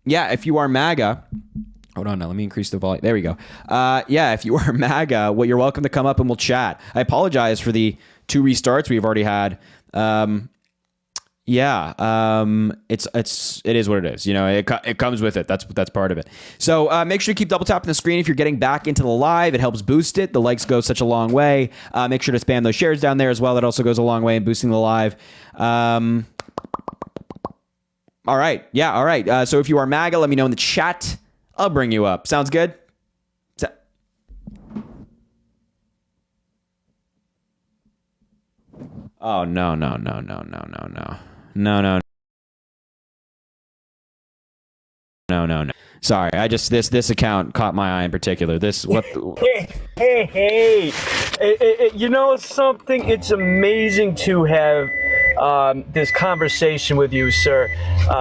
yeah, if you are MAGA, hold on now, let me increase the volume. There we go. Yeah, if you are MAGA, well, you're welcome to come up and we'll chat. I apologize for the 2 restarts we've already had. It is what it is. You know, it comes with it. That's part of it. So make sure you keep double tapping the screen if you're getting back into the live. It helps boost it. The likes go such a long way. Make sure to spam those shares down there as well. That also goes a long way in boosting the live. All right. Yeah. All right. So if you are MAGA, let me know in the chat. I'll bring you up. Sounds good? Oh, no. No. Sorry, this account caught my eye in particular. Hey. You know something? It's amazing to have this conversation with you, sir.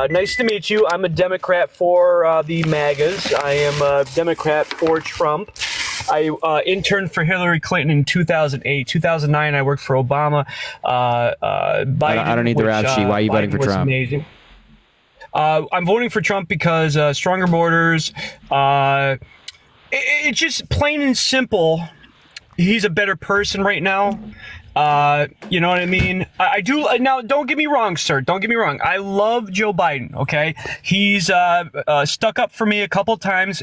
Nice to meet you. I'm a Democrat for the MAGAs. I am a Democrat for Trump. I interned for Hillary Clinton in 2008. 2009, I worked for Obama. Biden, I don't need the rap sheet. Why are you voting for Trump? Amazing. I'm voting for Trump because stronger borders. It's just plain and simple. He's a better person right now. You know what I mean? I do. Now, don't get me wrong, sir. Don't get me wrong. I love Joe Biden. Okay, he's stuck up for me a couple times.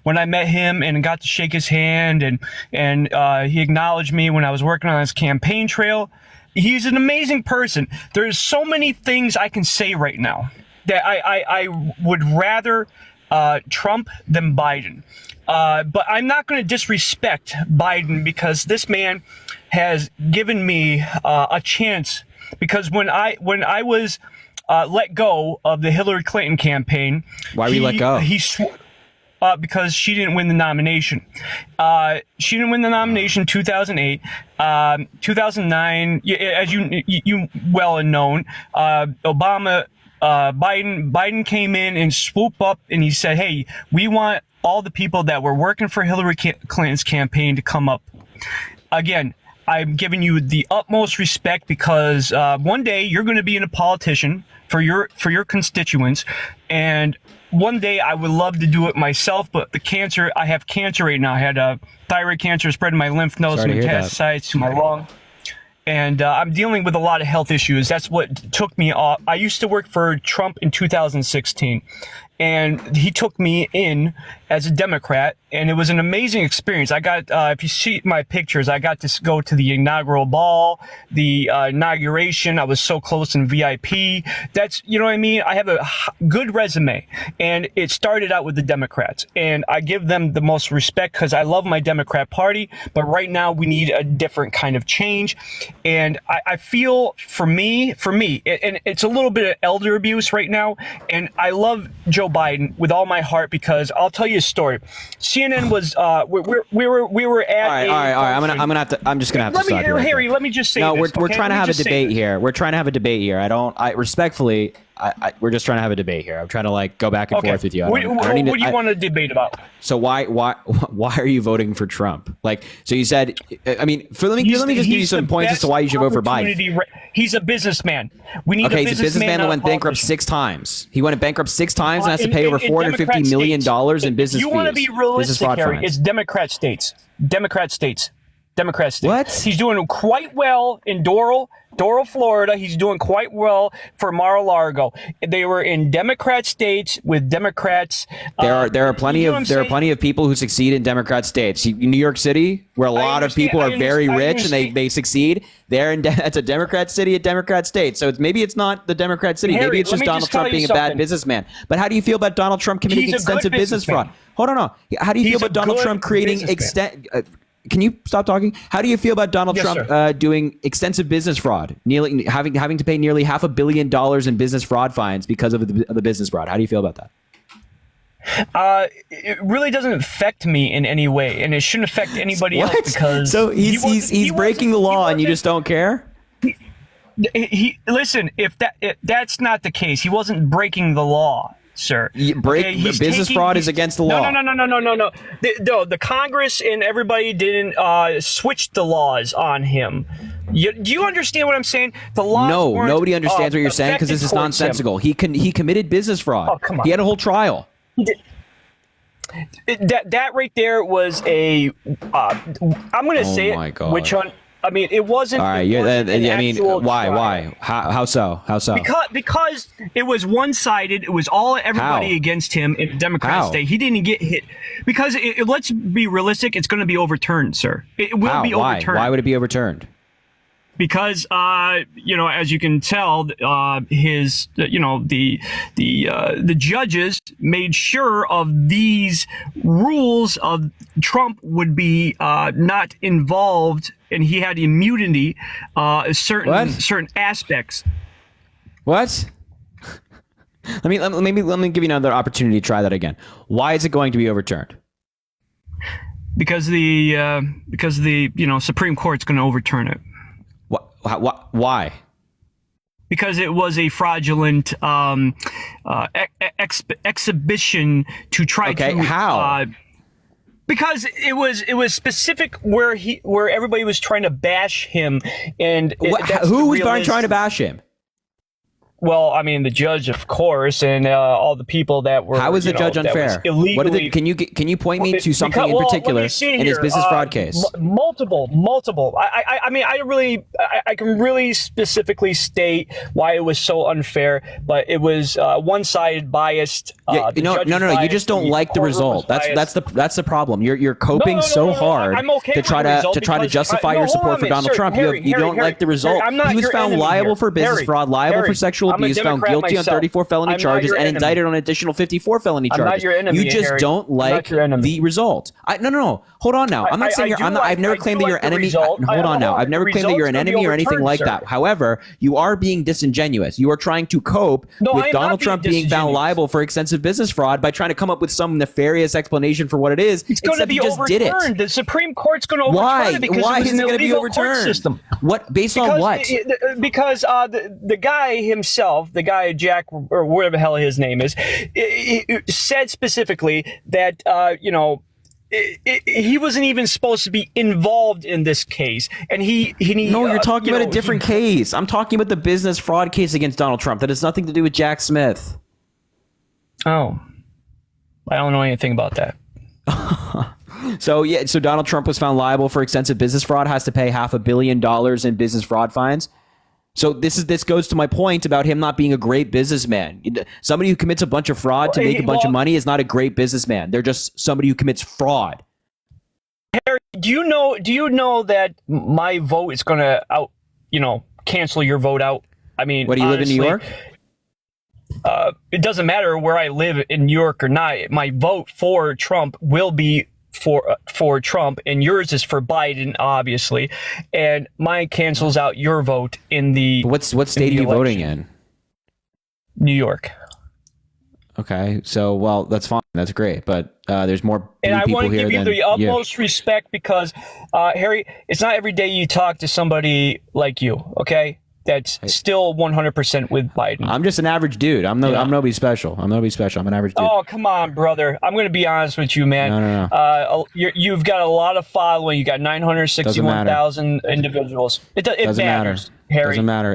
When I met him and got to shake his hand, and he acknowledged me when I was working on his campaign trail. He's an amazing person. There's so many things I can say right now that I would rather Trump than Biden. But I'm not going to disrespect Biden because this man has given me a chance. Because when I was let go of the Hillary Clinton campaign, why were you let go? Because she didn't win the nomination. She didn't win the nomination in 2008. 2009, as you well known, Biden came in and swooped up and he said, hey, we want all the people that were working for Hillary Clinton's campaign to come up. Again, I'm giving you the utmost respect because one day you're going to be a politician for your constituents, and one day I would love to do it myself, but I have cancer right now. I had a thyroid cancer spreading my lymph nodes and metastasized to my lung. And I'm dealing with a lot of health issues. That's what took me off. I used to work for Trump in 2016, and he took me in as a Democrat, and it was an amazing experience. I got, if you see my pictures, I got to go to the inaugural ball, the inauguration. I was so close in VIP. That's, you know what I mean? I have a good resume, and it started out with the Democrats, and I give them the most respect because I love my Democrat Party, but right now we need a different kind of change. And I feel for me, and it's a little bit of elder abuse right now, and I love Joe Biden with all my heart because I'll tell you a story. CNN was we were at. All right. I'm just gonna have to stop you. Harry, let me just say. No, we're trying to have a debate here. We're trying to have a debate here. I respectfully. We're just trying to have a debate here. I'm trying to go back and forth with you. What do you want to debate about? So why are you voting for Trump? So you said, I mean, let me just give you some points as to why you should vote for Biden. He's a businessman. We need he's a businessman that went bankrupt 6 times. He went bankrupt 6 times and has to pay over $450 million in business fees. You want to be realistic, Harry? It's Democrat states. What? He's doing quite well in Doral, Florida. He's doing quite well for Mar-a-Lago. They were in Democrat states with Democrats. There are plenty of people who succeed in Democrat states. New York City, where a lot of people are very rich and they succeed. That's a Democrat city, a Democrat state. So maybe it's not the Democrat city. Harry, maybe it's just Donald Trump being a bad businessman. But how do you feel about Donald Trump committing extensive business fraud? Hold on. How do you feel about Donald Trump creating can you stop talking? How do you feel about Donald Trump doing extensive business fraud, having to pay nearly $500 million in business fraud fines because of the business fraud? How do you feel about that? It really doesn't affect me in any way, and it shouldn't affect anybody else because he's breaking the law, and you just don't care. Listen, if that's not the case, he wasn't breaking the law. sir. Business fraud is against the law. No. The Congress and everybody didn't switch the laws on him. Do you understand what I'm saying? The laws nobody understands what you're saying because this is nonsensical. He committed business fraud. Oh, come on. He had a whole trial. That right there was a. I'm going to say my it. God. Which one? I mean, it wasn't. All right. Why? How so? Because it was one-sided. It was all everybody against him in the Democrat state. He didn't get hit. Because let's be realistic. It's going to be overturned, sir. It will be overturned. Why would it be overturned? Because as you can tell, the judges made sure of these rules of Trump would be not involved, and he had immunity certain aspects. What? let me give you another opportunity to try that again. Why is it going to be overturned? Because the Supreme Court's going to overturn it. Why? Because it was a fraudulent exhibition to try to. Okay, how? Because it was specific where everybody was trying to bash him, and who was trying to bash him? Well, I mean, the judge, of course, and all the people that were. How is the judge unfair? Illegally, can you point me to something in particular in his business fraud case? Multiple. I mean, I can really specifically state why it was so unfair, but it was one-sided, biased. No. You just don't like the result. That's the problem. You're coping so hard to try to justify your support for Donald Trump. You don't like the result. He was found liable for business fraud, liable for sexual abuse, found guilty on 34 felony charges, and indicted on an additional 54 felony charges. You just don't like the result. No. Hold on now. I'm not saying I've never claimed that you're an enemy. Hold on now. I've never claimed that you're an enemy or anything like that. However, you are being disingenuous. You are trying to cope with Donald Trump being found liable for extensive business fraud by trying to come up with some nefarious explanation for what it is. It's going to be overturned. The Supreme Court's going to overturn it because it was an illegal court system. What? Based on what? Because the guy himself, the guy Jack or whatever the hell his name is, he said specifically that he wasn't even supposed to be involved in this case, and you're talking about a different case. I'm talking about the business fraud case against Donald Trump that has nothing to do with Jack Smith. Oh, I don't know anything about that. So Donald Trump was found liable for extensive business fraud, has to pay $500 million in business fraud fines. So this goes to my point about him not being a great businessman. Somebody who commits a bunch of fraud to make a bunch of money is not a great businessman. They're just somebody who commits fraud. Harry, do you know that my vote is going to cancel your vote out? I mean, what, do you live in New York? It doesn't matter where I live in New York or not. My vote for Trump will be for Trump, and yours is for Biden, obviously, and mine cancels out your vote in the. What state are you voting in? New York. Okay, so that's fine, that's great, but there's more blue people here. And I want to give you the utmost respect because, Harry, it's not every day you talk to somebody like you. Okay. That's still 100% with Biden. I'm just an average dude. I'm nobody special. I'm nobody special. I'm an average dude. Oh, come on, brother. I'm going to be honest with you, man. No. You've got a lot of following. You got 961,000 individuals. It doesn't matter. Harry. Doesn't matter.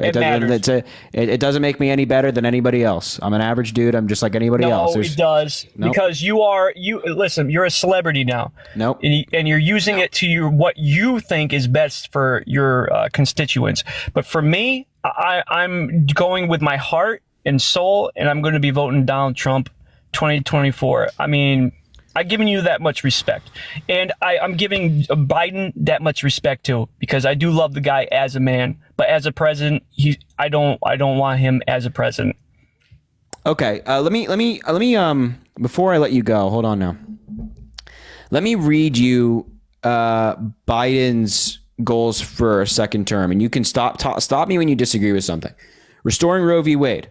It doesn't make me any better than anybody else. I'm an average dude. I'm just like anybody else. No, it does. Nope. Because listen, you're a celebrity now. Nope. And you're using it to what you think is best for your constituents. But for me, I'm going with my heart and soul, and I'm going to be voting Donald Trump 2024. I mean, I've given you that much respect, and I'm giving Biden that much respect too, because I do love the guy as a man, but as a president, I don't want him as a president. Okay, let me before I let you go, hold on now. Let me read you Biden's goals for a second term, and you can stop me when you disagree with something. Restoring Roe v. Wade,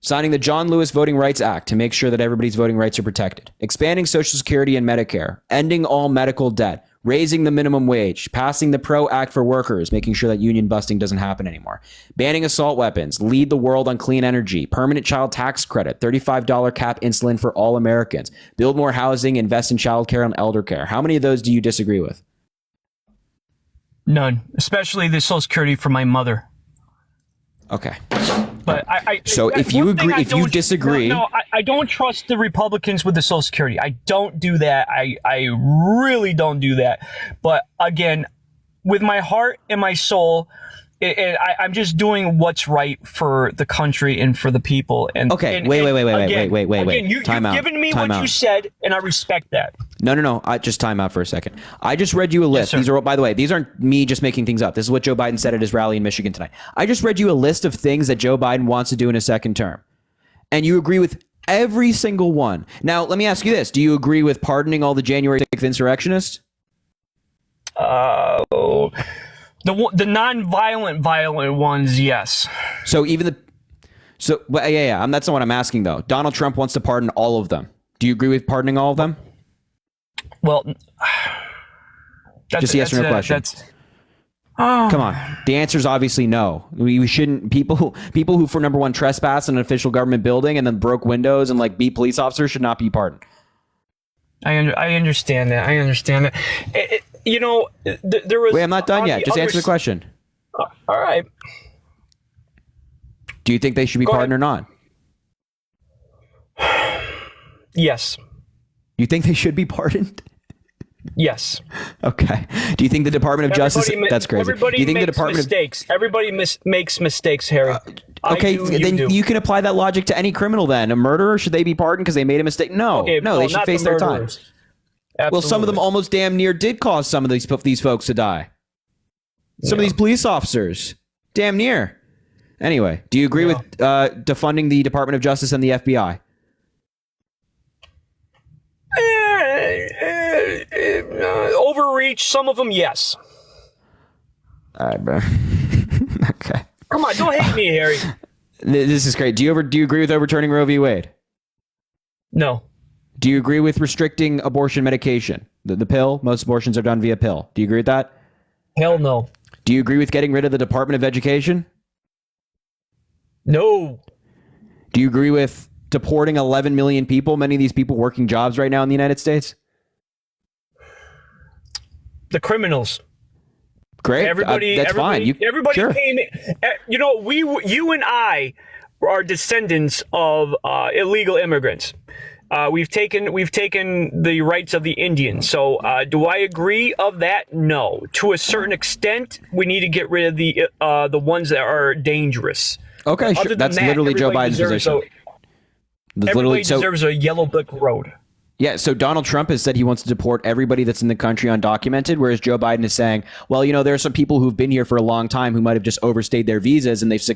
Signing the John Lewis Voting Rights Act to make sure that everybody's voting rights are protected. Expanding Social Security and Medicare. Ending all medical debt. Raising the minimum wage. Passing the PRO Act for workers, making sure that union busting doesn't happen anymore. Banning assault weapons. Lead the world on clean energy. Permanent child tax credit. $35 cap insulin for all Americans. Build more housing. Invest in child care and elder care. How many of those do you disagree with? None, especially the Social Security for my mother. Okay. But so if you agree, if you disagree, I don't trust the Republicans with the Social Security. I don't do that. I really don't do that. But again, with my heart and my soul, I'm just doing what's right for the country and for the people. And okay, and, wait. Again, you've given me what you said, and I respect that. No. I just time out for a second. I just read you a list. These are, by the way, these aren't me just making things up. This is what Joe Biden said at his rally in Michigan tonight. I just read you a list of things that Joe Biden wants to do in his second term, and you agree with every single one. Now, let me ask you this: do you agree with pardoning all the January 6th insurrectionists? The non-violent, violent ones, yes. So even yeah. That's not what I'm asking though. Donald Trump wants to pardon all of them. Do you agree with pardoning all of them? Well, just yes or no question. Come on. The answer is obviously no. We shouldn't. People who, for number one, trespass in an official government building and then broke windows and like beat police officers should not be pardoned. I understand that. There was. Wait, I'm not done yet. Just answer the question. All right. Do you think they should be pardoned or not? Yes. You think they should be pardoned? Yes. Okay. Do you think the Department of Justice? That's crazy. Everybody do you think makes the Department mistakes. Everybody makes mistakes, Harry. Okay, then you can apply that logic to any criminal. Then a murderer, should they be pardoned because they made a mistake? No, they should face their time. Absolutely. Well, some of them almost damn near did cause some of these folks to die. Some of these police officers, damn near. Anyway, do you agree with defunding the Department of Justice and the FBI? Overreach, some of them, yes. All right, bro. Okay. Come on, don't hate me, Harry. This is great. Do you agree with overturning Roe v. Wade? No. Do you agree with restricting abortion medication? The pill? Most abortions are done via pill. Do you agree with that? Hell no. Do you agree with getting rid of the Department of Education? No. Do you agree with deporting 11 million people, many of these people working jobs right now in the United States? The criminals. Great. That's fine. Everybody sure. came in. You and I are descendants of illegal immigrants. We've taken the rights of the Indians. So do I agree of that? No. To a certain extent, we need to get rid of the ones that are dangerous. Okay, sure. That's literally Joe Biden's position. Everybody deserves a yellow brick road. Yeah, so Donald Trump has said he wants to deport everybody that's in the country undocumented, whereas Joe Biden is saying, well, there are some people who've been here for a long time who might have just overstayed their visas and they've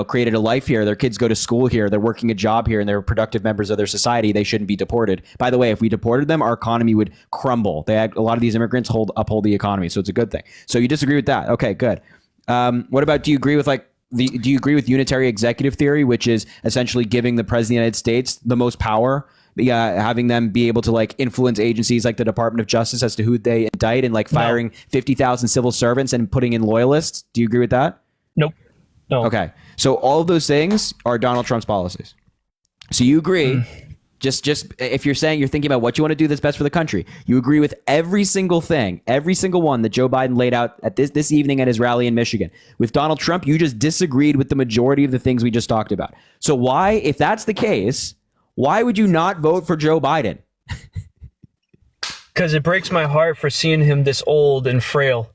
created a life here. Their kids go to school here, they're working a job here, and they're productive members of their society. They shouldn't be deported. By the way, if we deported them, our economy would crumble. A lot of these immigrants uphold the economy, so it's a good thing. So you disagree with that? Okay, good. What about, do you agree with do you agree with unitary executive theory, which is essentially giving the president of the United States the most power? Having them be able to influence agencies like the Department of Justice as to who they indict and firing 50,000 civil servants and putting in loyalists. Do you agree with that? Nope. No. Okay. So all of those things are Donald Trump's policies. So you agree, just if you're saying you're thinking about what you want to do that's best for the country, you agree with every single thing, every single one that Joe Biden laid out at this evening at his rally in Michigan. With Donald Trump, you just disagreed with the majority of the things we just talked about. So why, if that's the case, why would you not vote for Joe Biden? Because it breaks my heart for seeing him this old and frail.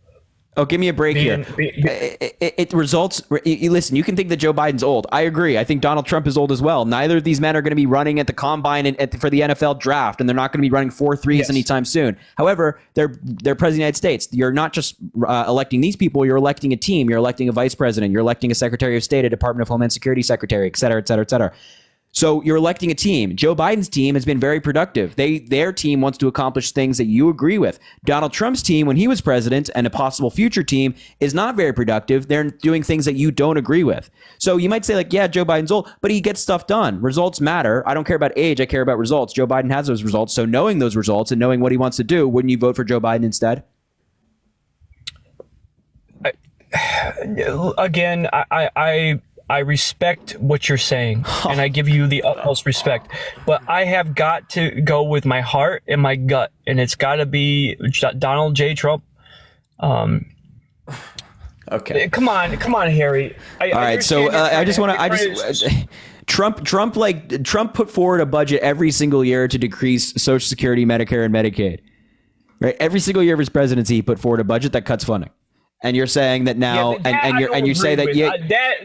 Oh, give me a break here. It results. Listen, you can think that Joe Biden's old. I agree. I think Donald Trump is old as well. Neither of these men are going to be running at the combine and for the NFL draft, and they're not going to be running 4-3s anytime soon. However, they're president of the United States. You're not just electing these people. You're electing a team. You're electing a vice president. You're electing a secretary of state, a Department of Homeland Security secretary, et cetera, et cetera, et cetera. So you're electing a team. Joe Biden's team has been very productive. Their team wants to accomplish things that you agree with. Donald Trump's team, when he was president, and a possible future team, is not very productive. They're doing things that you don't agree with. So you might say, like, yeah, Joe Biden's old, but he gets stuff done. Results matter. I don't care about age. I care about results. Joe Biden has those results. So knowing those results and knowing what he wants to do, wouldn't you vote for Joe Biden instead? Again, I respect what you're saying, and I give you the utmost respect. But I have got to go with my heart and my gut, and it's got to be Donald J. Trump. Okay. Come on, Harry. All right. So Trump put forward a budget every single year to decrease Social Security, Medicare, and Medicaid. Right. Every single year of his presidency, he put forward a budget that cuts funding. And you're saying that now, you say that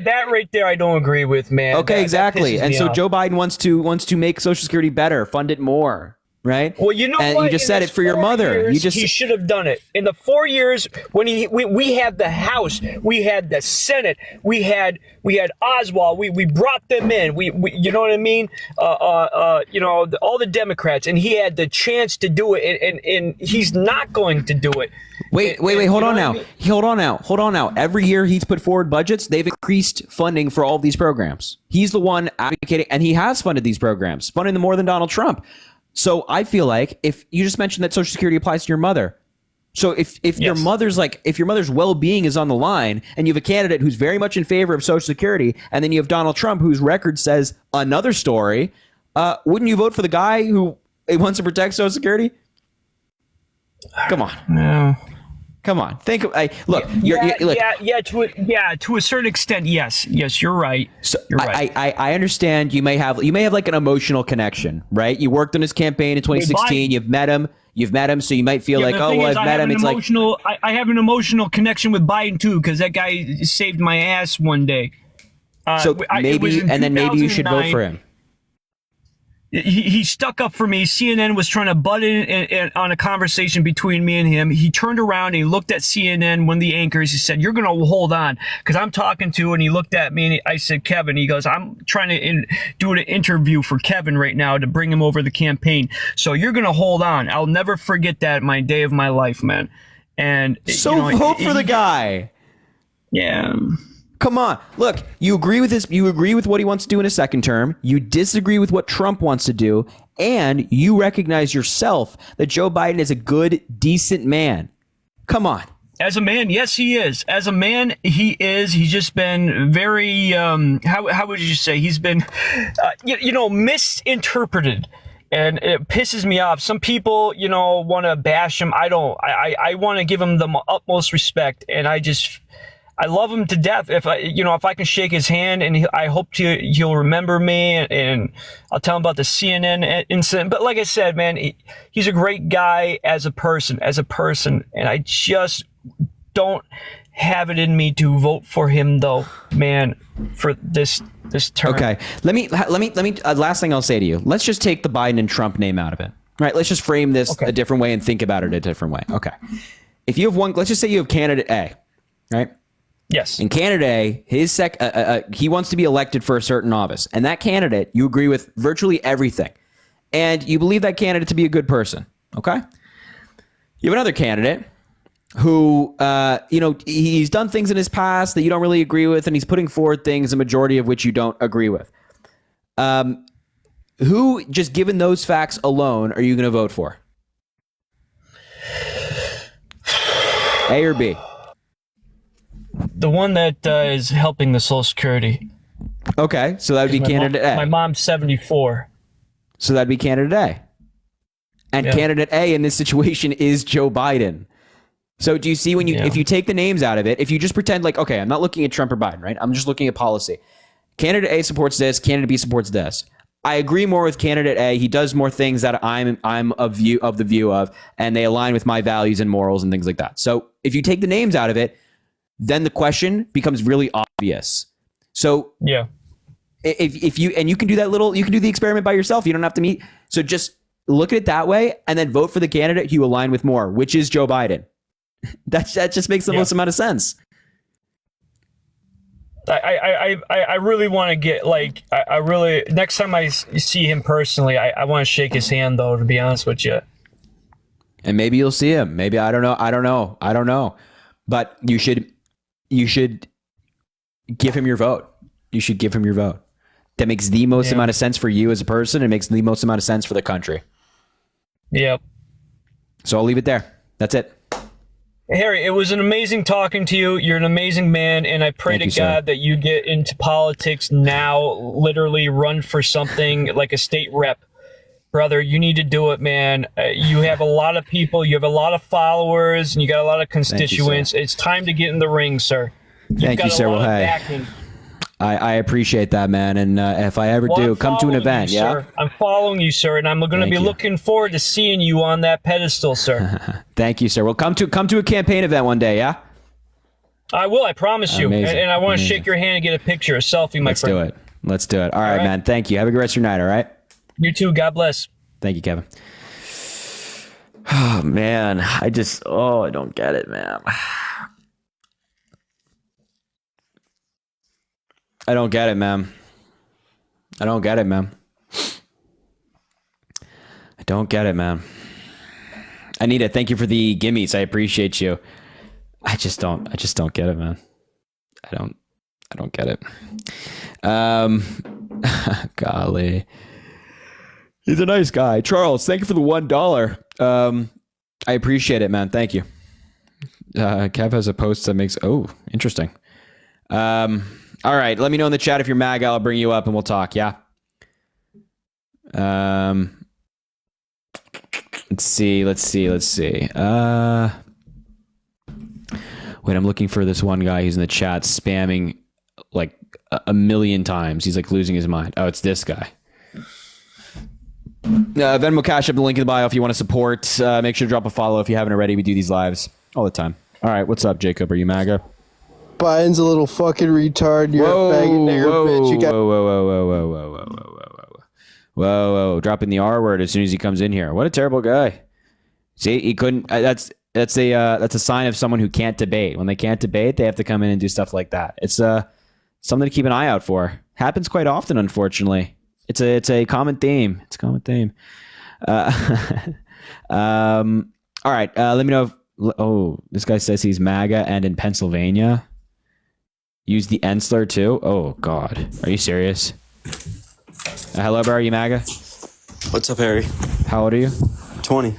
that right there, I don't agree with, man. Okay, exactly. And so Joe Biden wants to make Social Security better, fund it more, right? Well, you know and what? you just said it for your mother. He should have done it in the 4 years when we had the House, we had the Senate, we had Oswald, we brought them in, we you know what I mean? All the Democrats, and he had the chance to do it, and he's not going to do it. Wait, hold on now. Every year he's put forward budgets, they've increased funding for all of these programs. He's the one advocating, and he has funded these programs, funding them more than Donald Trump. So I feel like if you just mentioned that Social Security applies to your mother. So if your mother's well-being is on the line, and you have a candidate who's very much in favor of Social Security, and then you have Donald Trump whose record says another story, wouldn't you vote for the guy who wants to protect Social Security? Come on. No. Come on. Think of look. To a certain extent, yes. Yes, you're right. So you're right. I understand you may have like an emotional connection, right? You worked on his campaign in 2016. You've met him, so you might feel like, oh, well, I've met him. It's I have an emotional connection with Biden too, because that guy saved my ass one day. So maybe you should vote for him. He stuck up for me. CNN was trying to butt in on a conversation between me and him. He turned around and he looked at CNN, one of the anchors. He said, "You're going to hold on," because I'm talking to, and he looked at me and I said, "Kevin," he goes, "I'm trying to do an interview for Kevin right now to bring him over the campaign. So you're going to hold on." I'll never forget that my day of my life, man. And vote for the guy. Yeah. Come on. Look, you agree with this. You agree with what he wants to do in a second term. You disagree with what Trump wants to do. And you recognize yourself that Joe Biden is a good, decent man. Come on. As a man, yes, he is. As a man, he is. He's just been very, how would you say? He's been, misinterpreted. And it pisses me off. Some people, want to bash him. I don't. I want to give him the utmost respect. And I love him to death. If I can shake his hand, and I hope he'll remember me, and I'll tell him about the CNN incident. But like I said, man, he's a great guy as a person, and I just don't have it in me to vote for him, though, man, for this term. Okay, let me. Last thing I'll say to you: let's just take the Biden and Trump name out of it. Right? Let's just frame this a different way and think about it a different way. Okay, if you have one, let's just say you have candidate A, right? Yes. And candidate A, he wants to be elected for a certain office. And that candidate, you agree with virtually everything. And you believe that candidate to be a good person. Okay? You have another candidate who, he's done things in his past that you don't really agree with, and he's putting forward things, the majority of which you don't agree with. Who, just given those facts alone, are you going to vote for? A or B? The one that is helping the Social Security. Okay, so that would be candidate A. My mom's 74. So that'd be candidate A. And candidate A in this situation is Joe Biden. So do you see if you take the names out of it, if you just pretend like, okay, I'm not looking at Trump or Biden, right? I'm just looking at policy. Candidate A supports this, candidate B supports this. I agree more with candidate A. He does more things that I'm of the view of, and they align with my values and morals and things like that. So if you take the names out of it, then the question becomes really obvious. So if you can do you can do the experiment by yourself. You don't have to meet. So just look at it that way, and then vote for the candidate you align with more, which is Joe Biden. That just makes the most amount of sense. I really want to get like I really next time I see him personally, I want to shake his hand though. To be honest with you, and maybe you'll see him. Maybe I don't know. But you should give him your vote. You should give him your vote. That makes the most amount of sense for you as a person. It makes the most amount of sense for the country. Yep. So I'll leave it there. That's it. Harry, it was an amazing talking to you. You're an amazing man, and I pray to God that you get into politics now, literally run for something like a state rep. Brother, you need to do it, man. You have a lot of people, you have a lot of followers, and you got a lot of constituents. It's time to get in the ring, sir. Thank you, sir. Well, hey, I appreciate that, man. And if I ever do, come to an event, you, sir. I'm following you, sir, and I'm going to be looking forward to seeing you on that pedestal, sir. Thank you, sir. Well, come to a campaign event one day, yeah? I will, I promise you. And I want to shake your hand and get a picture, a selfie, my friend. Let's do it. All right, man. Thank you. Have a good rest of your night, all right? You too. God bless. Thank you, Kevin. Oh, man. I don't get it, man. I don't get it, man. I don't get it, man. Anita, thank you for the gimmies. I appreciate you. I just don't get it, man. I don't get it. Golly. He's a nice guy. Charles, thank you for the $1. I appreciate it, man. Thank you. Kev has a post that makes, interesting. All right, let me know in the chat if you're MAGA. I'll bring you up and we'll talk, yeah? Let's see. Wait, I'm looking for this one guy who's in the chat spamming like a million times. He's like losing his mind. Oh, it's this guy. Venmo Cash up the link in the bio if you want to support. Make sure to drop a follow if you haven't already. We do these lives all the time. All right, what's up, Jacob? Are you MAGA? Biden's a little fucking retard. You're a faggot nigger bitch. You got whoa. Dropping the R word as soon as he comes in here. What a terrible guy. See, he couldn't. That's a sign of someone who can't debate. When they can't debate, they have to come in and do stuff like that. It's something to keep an eye out for. Happens quite often, unfortunately. It's a common theme. All right. Let me know if. This guy says he's MAGA and in Pennsylvania. Use the N slur too? Oh, God. Are you serious? Hello, bro. Are you MAGA? What's up, Harry? How old are you? 20.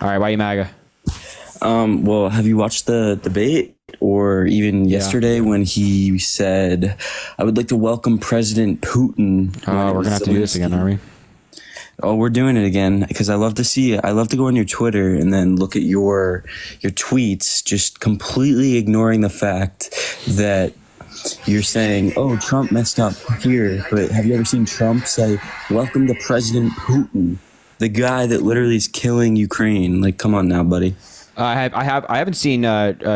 All right. Why are you MAGA? Well, have you watched the debate or even yesterday when he said, I would like to welcome President Putin? Oh, we're going to have to do this again, are we? Oh, we're doing it again because I love to see it. I love to go on your Twitter and then look at your tweets, just completely ignoring the fact that you're saying, oh, Trump messed up here. But have you ever seen Trump say, welcome to President Putin, the guy that literally is killing Ukraine? Like, come on now, buddy. I haven't seen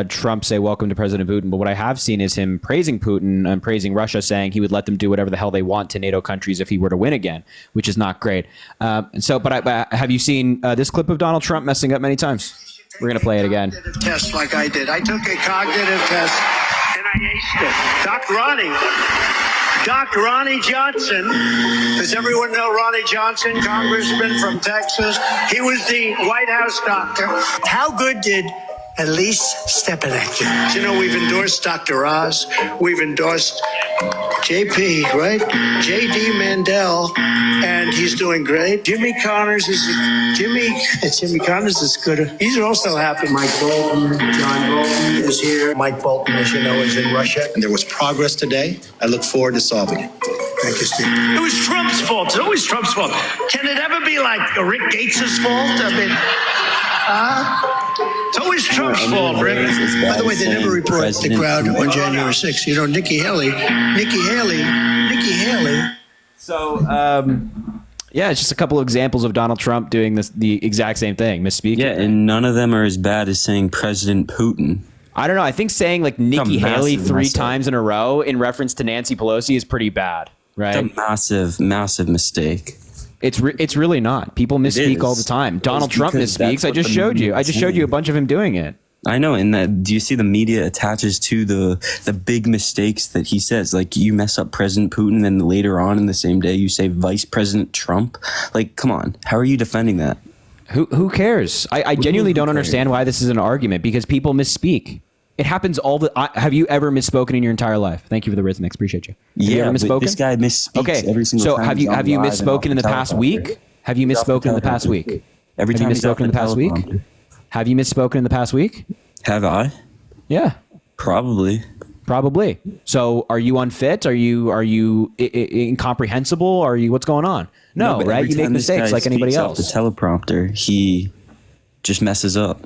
Trump say welcome to President Putin, but what I have seen is him praising Putin and praising Russia, saying he would let them do whatever the hell they want to NATO countries if he were to win again, which is not great. But have you seen this clip of Donald Trump messing up many times? We're gonna play it again. Test like I did. I took a cognitive test and I aced it. Dr. Ronnie Johnson. Does everyone know Ronnie Johnson, congressman from Texas? He was the White House doctor. How good did Elise Stepanek do? You know, we've endorsed Dr. Oz. We've endorsed JP, right? JD Mandel, and he's doing great. Jimmy Connors is good. These are also happy. Mike Bolton, John Bolton is here. Mike Bolton, as you know, is in Russia. And there was progress today. I look forward to solving it. Thank you, Steve. It was Trump's fault. It's always Trump's fault. Can it ever be like Rick Gates' fault? I mean, it's always Trump's fault, Rick. By the way, they never report the crowd on January 6th. You know, Nikki Haley. So, yeah, it's just a couple of examples of Donald Trump doing the exact same thing, misspeaking. Yeah, and none of them are as bad as saying President Putin. I don't know. I think saying like Nikki Haley three times in a row in reference to Nancy Pelosi is pretty bad, right? It's a massive mistake. It's really not. People misspeak all the time. Donald Trump misspeaks. I just showed you a bunch of him doing it. I know, and that do you see the media attaches to the big mistakes that he says? Like, you mess up President Putin, and later on in the same day you say Vice President Trump. Like, come on, how are you defending that? Who cares? I genuinely don't understand why this is an argument, because people misspeak. It happens all the. Have you ever misspoken in your entire life? Thank you for the rhythmics. Appreciate you. Have you ever misspoken? This guy misspeaks every single time. So have you misspoken in the past week? Have you misspoken in the past week? Every time he's misspoken in the past week? Have you misspoken in the past week? Have I? Yeah. Probably. So are you unfit? Are you incomprehensible? Are you, what's going on? No, right? You make mistakes like anybody else. The teleprompter, he just messes up.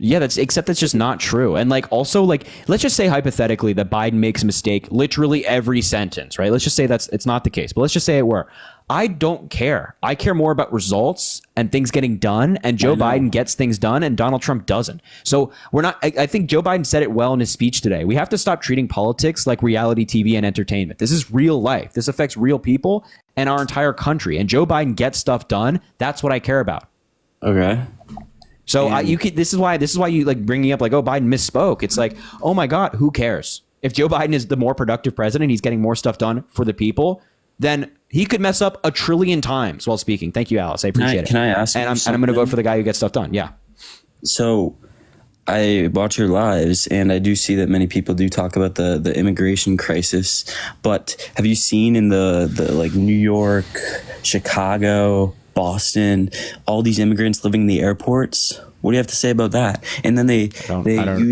Yeah, except that's just not true. And like, also, like, let's just say hypothetically that Biden makes a mistake literally every sentence, right? Let's just say it's not the case, but let's just say it were. I don't care. I care more about results and things getting done, and Joe Biden gets things done and Donald Trump doesn't. So we're not, I think Joe Biden said it well in his speech today. We have to stop treating politics like reality TV and entertainment. This is real life. This affects real people and our entire country. And Joe Biden gets stuff done. That's what I care about. Okay. So this is why you like bringing up like, oh, Biden misspoke. It's like, oh my God, who cares? If Joe Biden is the more productive president, he's getting more stuff done for the people, then he could mess up 1 trillion times while speaking. Thank you, Alice. I appreciate it. Can I ask you and I'm going to vote for the guy who gets stuff done. Yeah. So I watch your lives, and I do see that many people do talk about the immigration crisis. But have you seen in the like New York, Chicago, Boston, all these immigrants living in the airports? What do you have to say about that? And then I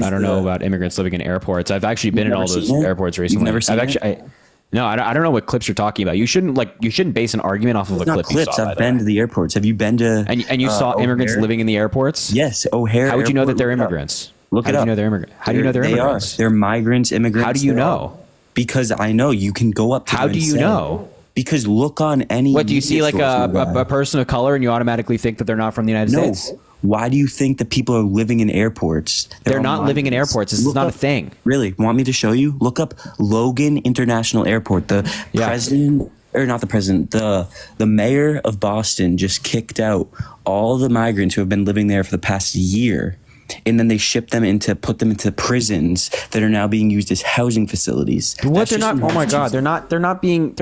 don't know about immigrants living in airports. I've actually been in all those airports recently. You've never seen it? No, I don't know what clips you're talking about. You shouldn't base an argument off of a clip. Clips. You saw, I've been to the airports. Have you been to? And you saw immigrants living in the airports? Yes, O'Hare. How would you know that they're immigrants? Look it up. How do you know they're immigrants? How do you know they're immigrants? They're migrants, immigrants. How do you know? Because I know. You can go up to them. How do you know? Because look on any. What do you see, like a person of color, and you automatically think that they're not from the United States? Why do you think that people are living in airports? They're not living in airports. This is not a thing. Really? Want me to show you? Look up Logan International Airport. The president, or not the president, the mayor of Boston just kicked out all the migrants who have been living there for the past year. And then they put them into prisons that are now being used as housing facilities. What? They're not. Oh my God! They're not being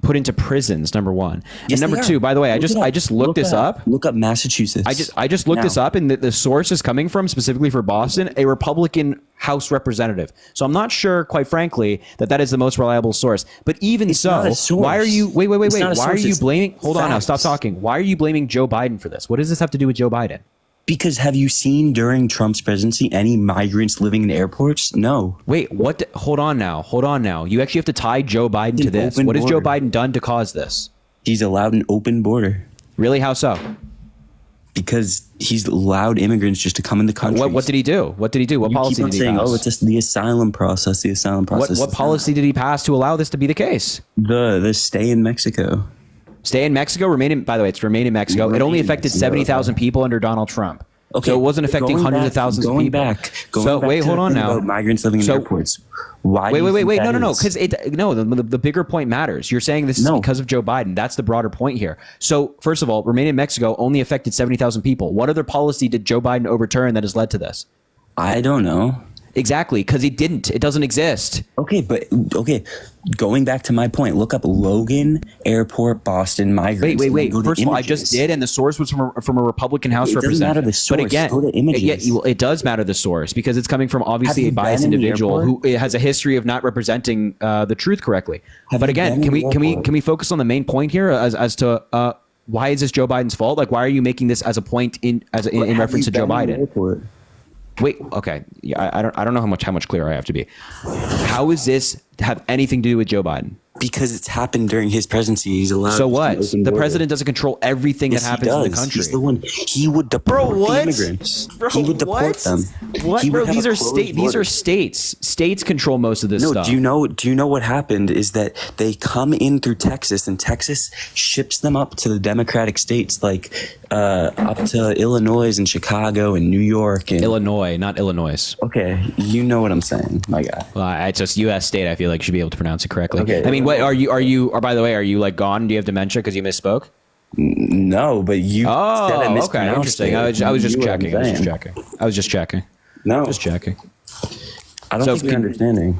put into prisons. Number one. Yes, and number two, by the way, I just looked this up. Look up Massachusetts. I just looked this up, and the source is coming from, specifically for Boston, a Republican House representative. So I'm not sure, quite frankly, that is the most reliable source. But even so, why are you wait? Why are you blaming? Hold on now. Stop talking. Why are you blaming Joe Biden for this? What does this have to do with Joe Biden? Because have you seen during Trump's presidency any migrants living in airports? No. Wait, what? Hold on now. You actually have to tie Joe Biden to this. What has Joe Biden done to cause this? He's allowed an open border. Really? How so? Because he's allowed immigrants just to come in the country. What did he do? What policy did he pass? Oh, it's just the asylum process. What policy did he pass to allow this to be the case? The stay in Mexico. Stay in Mexico, by the way, it's remain in Mexico. It only affected 70,000 people under Donald Trump. Okay, so it wasn't affecting hundreds of thousands of people. Hold on now. Migrants living in airports. Why? Wait. No. Because the bigger point matters. You're saying this is because of Joe Biden. That's the broader point here. So first of all, remain in Mexico only affected 70,000 people. What other policy did Joe Biden overturn that has led to this? I don't know. Exactly, because he didn't. It doesn't exist. Okay. Going back to my point, look up Logan Airport, Boston migrants. Wait. First of all, I just did, and the source was from a Republican House representative. It doesn't matter the source. But again, go to images. It does matter the source because it's coming from obviously a biased individual who has a history of not representing the truth correctly. But again, can we focus on the main point here as to why is this Joe Biden's fault? Like, why are you making this as a point in reference to Joe Biden? Wait, okay. Yeah, I don't know how much clearer I have to be. How does this have anything to do with Joe Biden? Because it's happened during his presidency. He's allowed. So what? The president doesn't control everything that happens in the country. He's the one. He would deport the immigrants. He would deport them. What, bro? These are states. States control most of this stuff. Do you know what happened is that they come in through Texas, and Texas ships them up to the Democratic states, like up to Illinois and Chicago and New York. And Illinois, not Illinois. Okay, you know what I'm saying, my guy. Well, it's just U.S. state. I feel like you should be able to pronounce it correctly. Okay. I mean, what are you? Or by the way, are you like gone? Do you have dementia because you misspoke? No, but you said I Oh, okay, mispronounced interesting. it. I was just You knew what I'm checking. I was just saying. checking. I was just checking. No, Just checking. I don't So think you're can- understanding.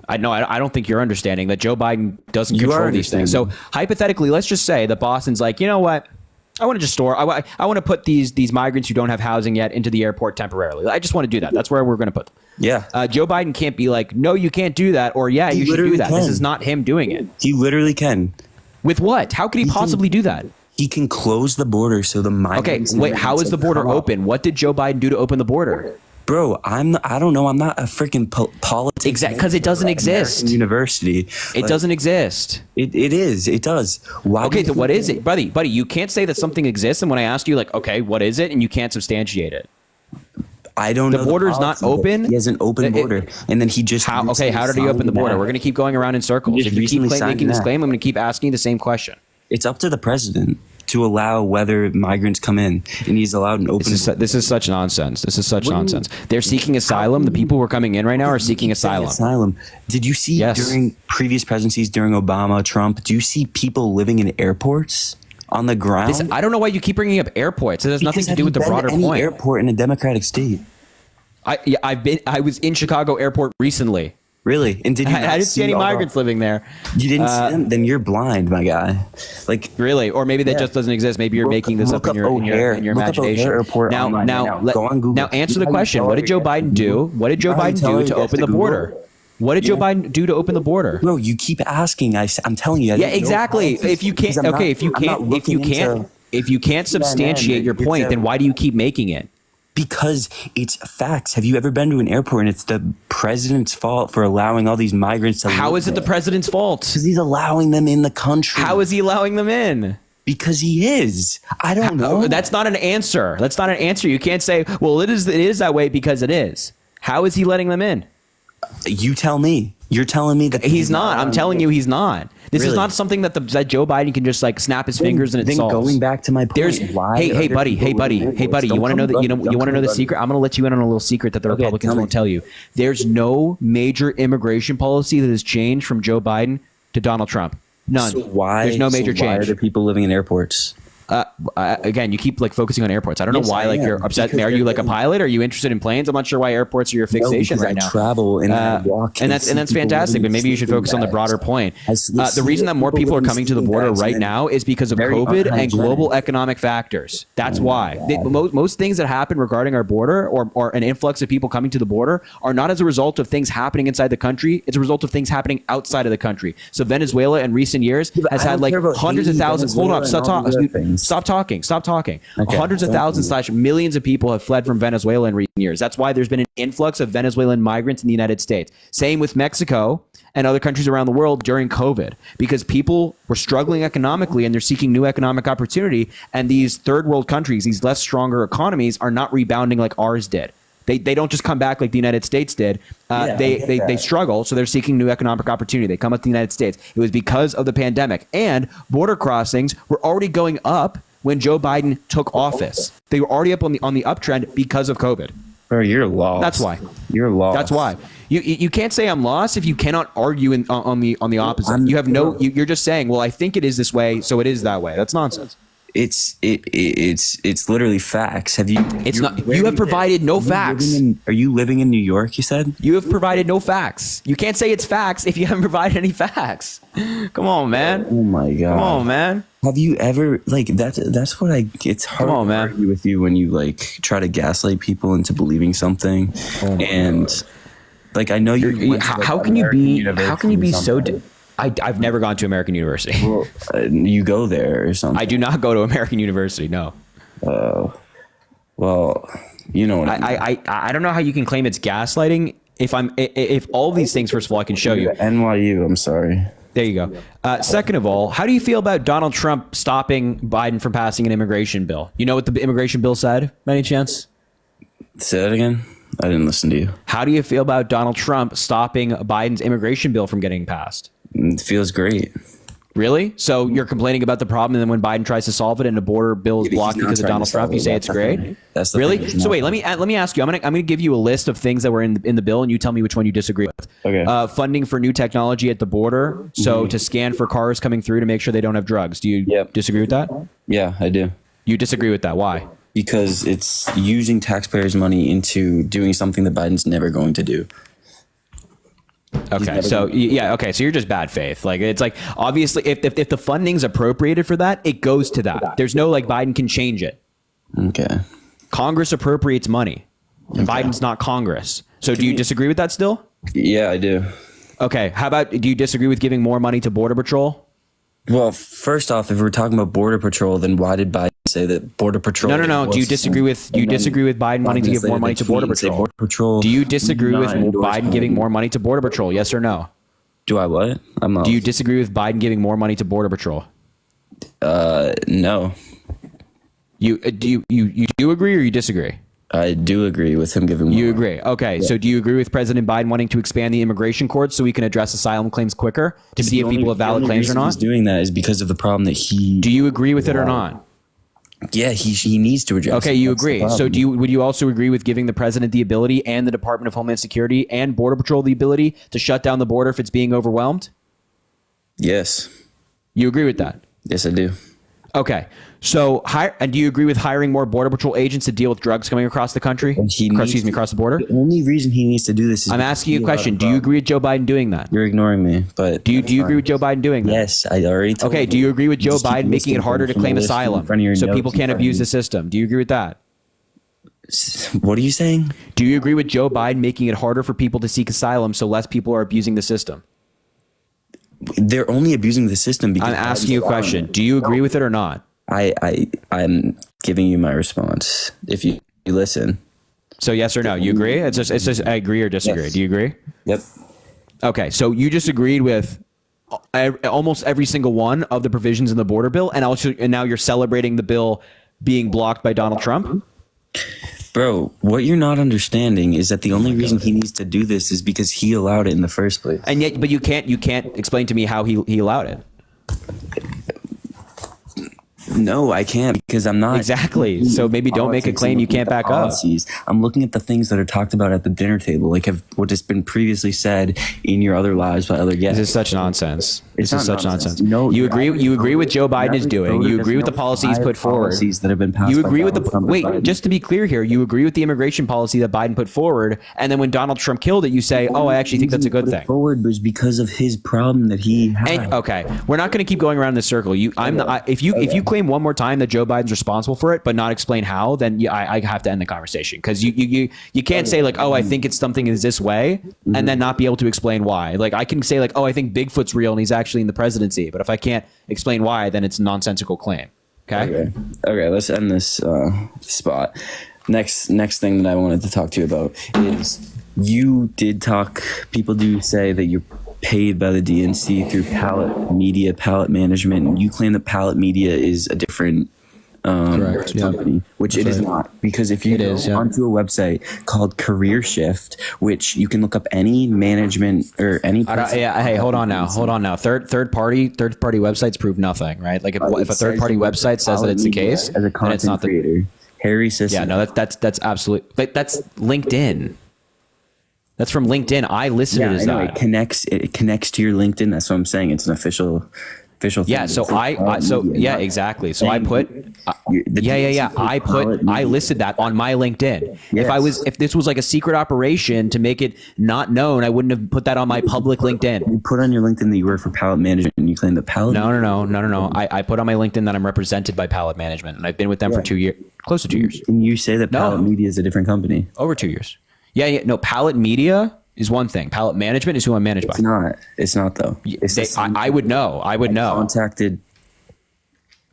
I don't think you're understanding that Joe Biden doesn't You control are these things. So understanding. hypothetically, let's just say that Boston's like, you know what? I want to just store. I want to put these migrants who don't have housing yet into the airport temporarily. I just want to do that. That's where we're going to put them. Yeah, Joe Biden can't be like, no, you can't do that, or yeah, He you should do literally that. This can. is not him doing it. he literally can. With what? How could he possibly do that? He can close the border so the Okay, migrants. wait. How is the border open? What did Joe Biden do to open the border? Bro, I don't know. I'm not a freaking politics. Exactly, because it doesn't American exist. University. It doesn't exist. It is. It does. Why? Okay, do so you what think- is it, buddy? You can't say that something exists, and when I ask you, like, okay, what is it, and you can't substantiate it. I don't The know. border's not policy, but open? He has an open It- border, and then he just How? Okay, recently how did he open the signed border? that. We're going to keep going around in circles. just If you keep recently signed making this that. claim, I'm going to keep asking you the same question. It's up to the president to allow whether migrants come in, and he's allowed an open. This is such nonsense. This is such What do you- nonsense. They're seeking asylum. The people who are coming in right now are seeking asylum. Asylum. Did you see Yes. during previous presidencies, during Obama, Trump? Do you see people living in airports on the ground? I don't know why you keep bringing up airports. It has nothing Because to have do you with the been to broader any point. airport in a democratic state. I was in Chicago Airport recently. Really? And did you? I not didn't see any all the- migrants living there. You didn't see them? Then you're blind, my guy. Like, Really, or maybe that Yeah. just doesn't exist. Maybe you're making this up in your O'Hare. in your Look up imagination. O'Hare Airport Now, online right now. Go on Google. now answer You the know how you question. tell What did her Joe you have Biden to do? Google? What did Joe You know how you Biden tell her do you to have open to the Google? border? What did Joe Biden do to open the border? Bro, you keep asking. I'm telling you. I Yeah, don't know exactly. politics If you can't, because I'm okay, not- if you I'm not can't, looking into- if you can't substantiate your it's point, a- then why do you keep making it? Because it's facts. Have you ever been to an airport and it's the president's fault for allowing all these migrants to How live is it the there? president's fault? Because he's allowing them in the country. How is he allowing them in? Because he is. I don't know. That's not an answer. That's not an answer. You can't say, well, it is that way because it is. How is he letting them in? You tell me. You're telling me that He's not. I'm telling you, he's not. This is Really? not something that that Joe Biden can just like snap his fingers and it Then solves. going back to my point, There's why hey are there buddy, people hey buddy, living in hey buddy. airports? You want to know that Don't you come want to know the buddy. secret? I'm going to let you in on a little secret that the Okay, Republicans tell won't me. tell you. There's no major immigration policy that has changed from Joe Biden to Donald Trump. None. So why? There's no major Why are change. there people living in airports? Again, you keep like focusing on airports. I don't Yes, know why. I Like am, you're upset. because Are you they're like a pilot? Are you interested in planes? I'm not sure why airports are your fixation because right I now. travel and I walk and and that's see and that's people fantastic. living But maybe you should sleeping focus on the bags. broader point. I see The reason that more people people are living coming to the sleeping border bags right and now is because of very COVID and unhygienic. global economic factors. That's why most things that happen regarding our border or an influx of people coming to the border are not as a result of things happening inside the country. It's a result of things happening outside of the country. So Venezuela in recent years but has I had don't like care about hundreds of Haiti, thousands. Hold on, Venezuela, stop and all talking. these other things. Stop talking. Okay, Hundreds of thank thousands you. / millions of people have fled from Venezuela in recent years. That's why there's been an influx of Venezuelan migrants in the United States. Same with Mexico and other countries around the world during COVID, because people were struggling economically and they're seeking new economic opportunity. And these third world countries, these less stronger economies, are not rebounding like ours did. They don't just come back like the United States did. I They get that. struggle, so they're seeking new economic opportunity. They come up to the United States. It was because of the pandemic, and border crossings were already going up when Joe Biden took office. They were already up on the uptrend because of COVID. Bro, you're lost. That's why. You're lost. That's why. You can't say I'm lost if you cannot argue on the opposite. You have no. You're just saying, well, I think it is this way, so it is that way. That's nonsense. It's literally facts. Have you? It's you're- not. where You are have provided no are you facts. living in- Are you living in New York? You said. You have provided no facts. You can't say it's facts if you haven't provided any facts. Come on, man. Oh my god. Come on, man. Have you ever like that's what I? It's hard Come on, to man. argue with you when you like try to gaslight people into believing something, and like I know you. went to, like, How can you be? American How can you be University or so? something. I've never gone to American University. Well, you go there or something. I do not go to American University. No. Well, you know what I mean. I don't know how you can claim it's gaslighting. If all these things, first of all, I can show you. NYU. I'm sorry. There you go. Second of all, how do you feel about Donald Trump stopping Biden from passing an immigration bill? You know what the immigration bill said, by any chance? Say that again. I didn't listen to you. How do you feel about Donald Trump stopping Biden's immigration bill from getting passed? It feels great. Really? So you're complaining about the problem, and then when Biden tries to solve it and a border bill is He's blocked not because of trying to Donald Trump, solve you it. say That's it's the great? thing. That's the Really? thing. He's So not wait, let me ask you. I'm gonna give you a list of things that were in the bill, and you tell me which one you disagree with. Okay. Funding for new technology at the border, so to scan for cars coming through to make sure they don't have drugs. Do you disagree with that? Yeah, I do. You disagree with that? Why? Because it's using taxpayers' money into doing something that Biden's never going to do. Okay, so okay, so you're just bad faith. Like, it's like, obviously, if the funding's appropriated for that, it goes to that. There's no like Biden can change it. Okay. Congress appropriates money, and Biden's not Congress. So do you disagree with that still? Yeah, I do. Okay, how about, do you disagree with giving more money to Border Patrol? Well, first off, if we're talking about Border Patrol, then why did Biden say that Border Patrol? No. Do you disagree with Biden wanting to give more money to Border Patrol? Do you disagree with Biden giving more money to Border Patrol? Yes or no? Do I what? I'm not. Do you disagree with Biden giving more money to Border Patrol? No. You do agree or you disagree? I do agree with him giving more. You agree. Okay. Yeah. So do you agree with President Biden wanting to expand the immigration courts so we can address asylum claims quicker to see if people have valid claims or not? He's doing that is because of the problem that he... Do you agree with it or not? Yeah, he needs to address. Okay, you agree. So would you also agree with giving the president the ability and the Department of Homeland Security and Border Patrol the ability to shut down the border if it's being overwhelmed? Yes. You agree with that? Yes, I do. Okay. So, and do you agree with hiring more Border Patrol agents to deal with drugs coming across the country? Across the border? The only reason he needs to do this is... I'm asking you a question. Do you agree with Joe Biden doing that? You're ignoring me, but... Do you agree with Joe Biden doing that? Yes, I already told you. Okay, do you agree with Joe Biden making it harder to claim asylum so people can't abuse the system? Do you agree with that? What are you saying? Do you agree with Joe Biden making it harder for people to seek asylum so less people are abusing the system? They're only abusing the system because... I'm asking you a question. Do you agree with it or not? I'm giving you my response. If you listen. So yes or no? You agree? It's just I agree or disagree. Yes. Do you agree? Yep. Okay, so you just agreed with almost every single one of the provisions in the border bill, and now you're celebrating the bill being blocked by Donald Trump? Bro, what you're not understanding is that the only reason he needs to do this is because he allowed it in the first place. And yet, but you can't explain to me how he allowed it. No, I can't because I'm not. Exactly. So maybe don't make a claim you can't back up. I'm looking at the things that are talked about at the dinner table, like what has been previously said in your other lives by other guests. This is such nonsense. This is such nonsense. No, you agree with Joe Biden is doing. You agree with the policies put forward. That have been passed. You agree with just to be clear here, you agree with the immigration policy that Biden put forward, and then when Donald Trump killed it, you say, "Oh, I actually think that's a good thing." Forward was because of his problem that he had. And, okay, we're not going to keep going around in this circle. If you claim one more time that Joe Biden's responsible for it, but not explain how, then I have to end the conversation because you can't say like, "Oh, I think it's something is this way," and then not be able to explain why. Like I can say like, "Oh, I think Bigfoot's real and he's actually in the presidency," but if I can't explain why, then it's a nonsensical claim. Okay. Let's end this spot. Next thing that I wanted to talk to you about is you did talk. People do say that you're paid by the DNC through Palette Management, and you claim that Palette Media is a different company, which it is not, because if you go onto a website called Career Shift, which you can look up any management or any hey, hold on now third party websites prove nothing, right? Like if a third party website says that it's the case, as a content it's not creator, Harry Sisson. Yeah, no, that's absolutely, like that's LinkedIn. That's from LinkedIn. I listed it as that. It connects to your LinkedIn. That's what I'm saying. It's an official thing. Yeah. So exactly. So I put, I listed that on my LinkedIn. Yes. If this was like a secret operation to make it not known, I wouldn't have put that on my public LinkedIn. You put on your LinkedIn that you work for Palette Management, and you claim that Palette. No. I put on my LinkedIn that I'm represented by Palette Management, and I've been with them for 2 years, close to 2 years. And you say that Palette Media is a different company. Over 2 years. Yeah. No, Palette Media is one thing. Palette Management is who I'm managed by. It's not though. I would know. I contacted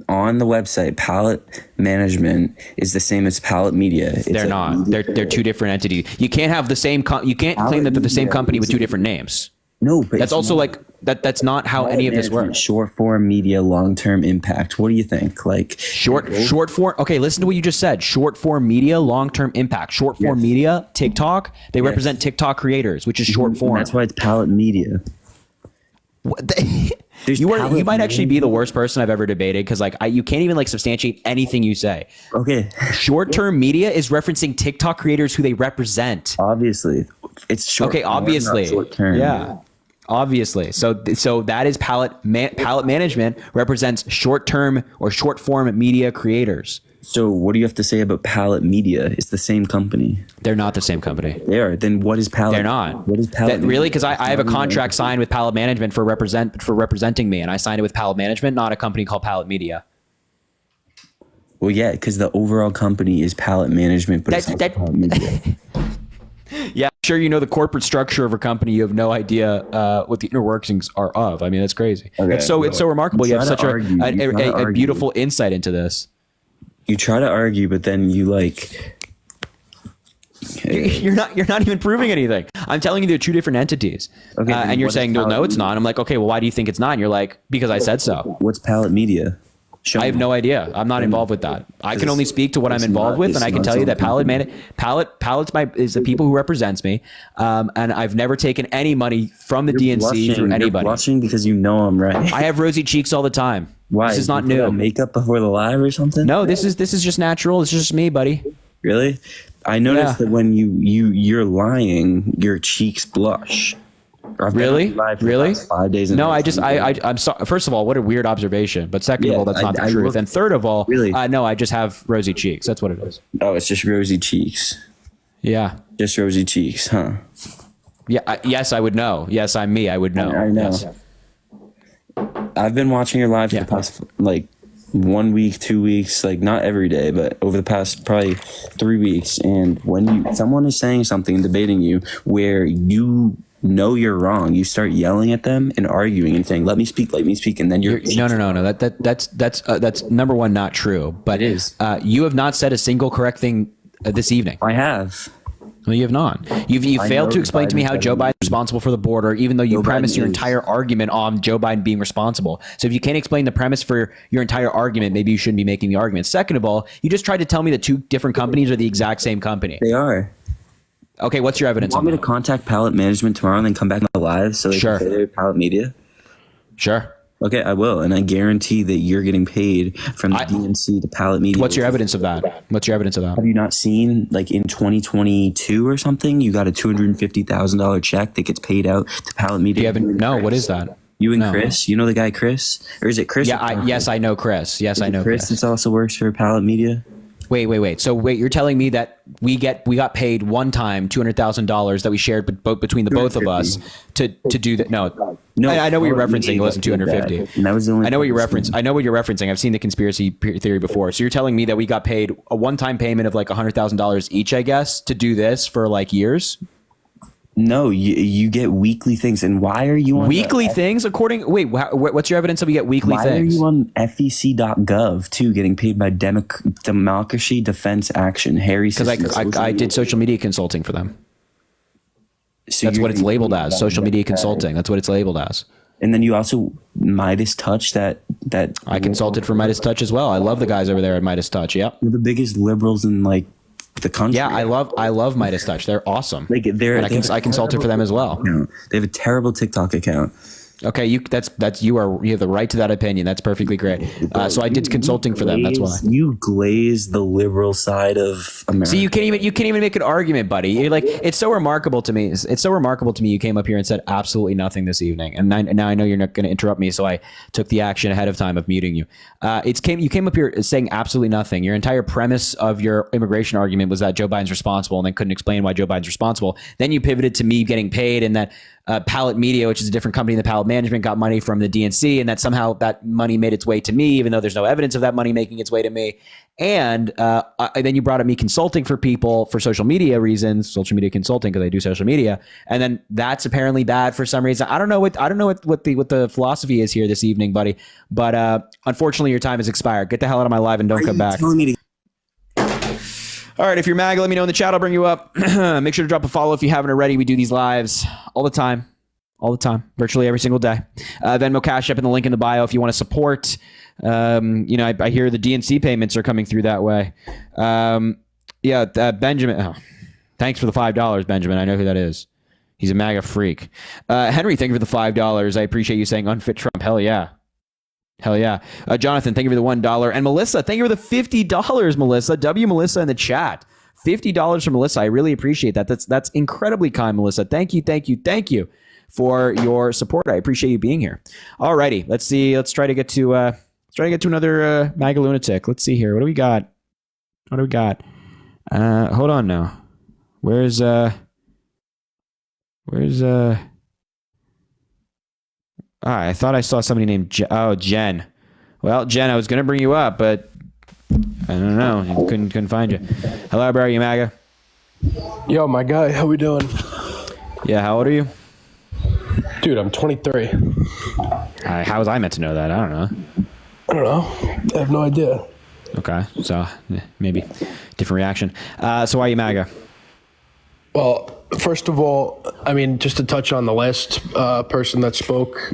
on the website. Palette Management is the same as Palette Media. They're not. They're two different entities. You can't have the same. You can't claim that they're the same company with two different names. No, but that's also like that. That's not how any of this works. Short form media, long term impact. What do you think? Like short form. Okay, listen to what you just said. Short form media, long term impact. Short form media, TikTok. They represent TikTok creators, which is short form. That's why it's Palette Media. You might actually be the worst person I've ever debated because you can't even substantiate anything you say. Okay. Short term media is referencing TikTok creators who they represent. Obviously. It's short. Okay, obviously. Short term. Yeah. Obviously. So that is palette management represents short-term or short-form media creators. So what do you have to say about Palette Media? It's the same company. They're not the same company. They are. Then what is Palette? They're not. What is Palette? Really? Because I have a contract signed with Palette Management for representing me, and I signed it with Palette Management, not a company called Palette Media. Well, yeah, because the overall company is Palette Management, but it's not Palette Media. Yeah, I'm sure you know the corporate structure of a company. You have no idea what the inner workings are of. I mean, that's crazy. Okay. It's so remarkable. You have such a argue. beautiful insight into this. You try to argue, but then you like. You're not even proving anything. I'm telling you they're two different entities. Okay, and you're saying, no, it's not. I'm like, okay, well, why do you think it's not? And you're like, because I said so. What's Palette Media? I have no idea. I'm not involved with that. I can only speak to what I'm involved with, and I can tell you that Palette's is the people who represents me, and I've never taken any money from the DNC through anybody. You're blushing because you know I'm right. I have rosy cheeks all the time. Why? This is not You put new. on makeup before the live or something? No, this is just natural. It's just me, buddy. Really? I noticed that when you're lying, your cheeks blush. I've been Really? on live for the Really? last 5 days. No, I'm sorry. First of all, what a weird observation. But second of all, that's not the truth. And third of all, Really? no, I just have rosy cheeks. That's what it is. Oh, it's just rosy cheeks. Yeah. Just rosy cheeks, huh? Yeah. Yes, I would know. Yes, I'm me. I would know. I know. Yes. I've been watching your live for the past 1 week, 2 weeks, not every day, but over the past probably 3 weeks. And when someone is saying something and debating you where you know you're wrong, you start yelling at them and arguing and saying, let me speak, and then you're no. That's number one, not true. But it is. You have not said a single correct thing this evening. I have. No, you have not. You failed to explain to me how Joe Biden is responsible for the border, even though you premised your entire argument on Joe Biden being responsible. So if you can't explain the premise for your entire argument, maybe you shouldn't be making the argument. Second of all, you just tried to tell me that two different companies are the exact same company. They are. Okay, what's your evidence? You want me to contact Palette Management tomorrow and then come back on the live so they can say they're Palette Media? Sure. Okay, I will, and I guarantee that you're getting paid from the DNC to Palette Media. What's your evidence of that? Have you not seen, in 2022 or something, you got a $250,000 check that gets paid out to Palette Media? No, what is that? You and Chris? You know the guy Chris? Or is it Chris? Yeah, yes, I know Chris. Yes, I know Chris. Chris also works for Palette Media? Wait. So you're telling me that we got paid one time $200,000 that we shared between the both of us to do that? No, I know what you're referencing. It wasn't 250. And that was the only. I know what you're referencing. I've seen the conspiracy theory before. So you're telling me that we got paid a one-time payment of $100,000 each, I guess, to do this for years? No, you get weekly things. And why are you on weekly things? What's your evidence that we get weekly things? Why are you on FEC.gov too, getting paid by Democracy Defense Action? Because I did social media consulting for them. So that's what it's labeled as. Social media consulting. That's what it's labeled as. And then you also Midas Touch that I consulted for Midas Touch as well. I love the guys over there at Midas Touch. Yep. They're the biggest liberals in the country. Yeah, I love Midas Touch. They're awesome. I consulted for them as well. They have a terrible TikTok account. Okay, you have the right to that opinion. That's perfectly great. So I did consulting for them. That's why you glaze the liberal side of America. See, you can't even make an argument, buddy. You're it's so remarkable to me. It's so remarkable to me. You came up here and said absolutely nothing this evening, and now I know you're not going to interrupt me. So I took the action ahead of time of muting you. You came up here saying absolutely nothing. Your entire premise of your immigration argument was that Joe Biden's responsible, and then couldn't explain why Joe Biden's responsible. Then you pivoted to me getting paid, and that Palette Media, which is a different company than Palette Management, got money from the DNC, and that somehow that money made its way to me, even though there's no evidence of that money making its way to me. And then you brought up me consulting for people for social media reasons, social media consulting because I do social media, and then that's apparently bad for some reason. I don't know what the philosophy is here this evening, buddy. But unfortunately, your time has expired. Get the hell out of my live and don't come back. All right, if you're MAGA, let me know in the chat. I'll bring you up. Make sure to drop a follow if you haven't already. We do these lives all the time, virtually every single day. Venmo, Cash App, and the link in the bio if you want to support. I hear the DNC payments are coming through that way. Benjamin. Oh, thanks for the $5, Benjamin. I know who that is. He's a MAGA freak. Henry, thank you for the $5. I appreciate you saying unfit Trump. Hell yeah. Jonathan, thank you for the $1. And Melissa, thank you for the $50, Melissa. Melissa in the chat $50 from Melissa. I really appreciate that. That's incredibly kind, Melissa. Thank you for your support. I appreciate you being here. Alrighty, let's see. Let's try to get to another MAGA lunatic. Let's see here. What do we got? Hold on now. Where's I thought I saw somebody named Jen. Well, Jen, I was gonna bring you up, but I don't know. I couldn't find you. Hello, Barry, you MAGA. Yo, my guy, how we doing? Yeah, how old are you? Dude, I'm 23. How was I meant to know that? I don't know. I don't know. I have no idea. Okay, so maybe different reaction. So why are you MAGA? Well, first of all, I mean, just to touch on the last person that spoke,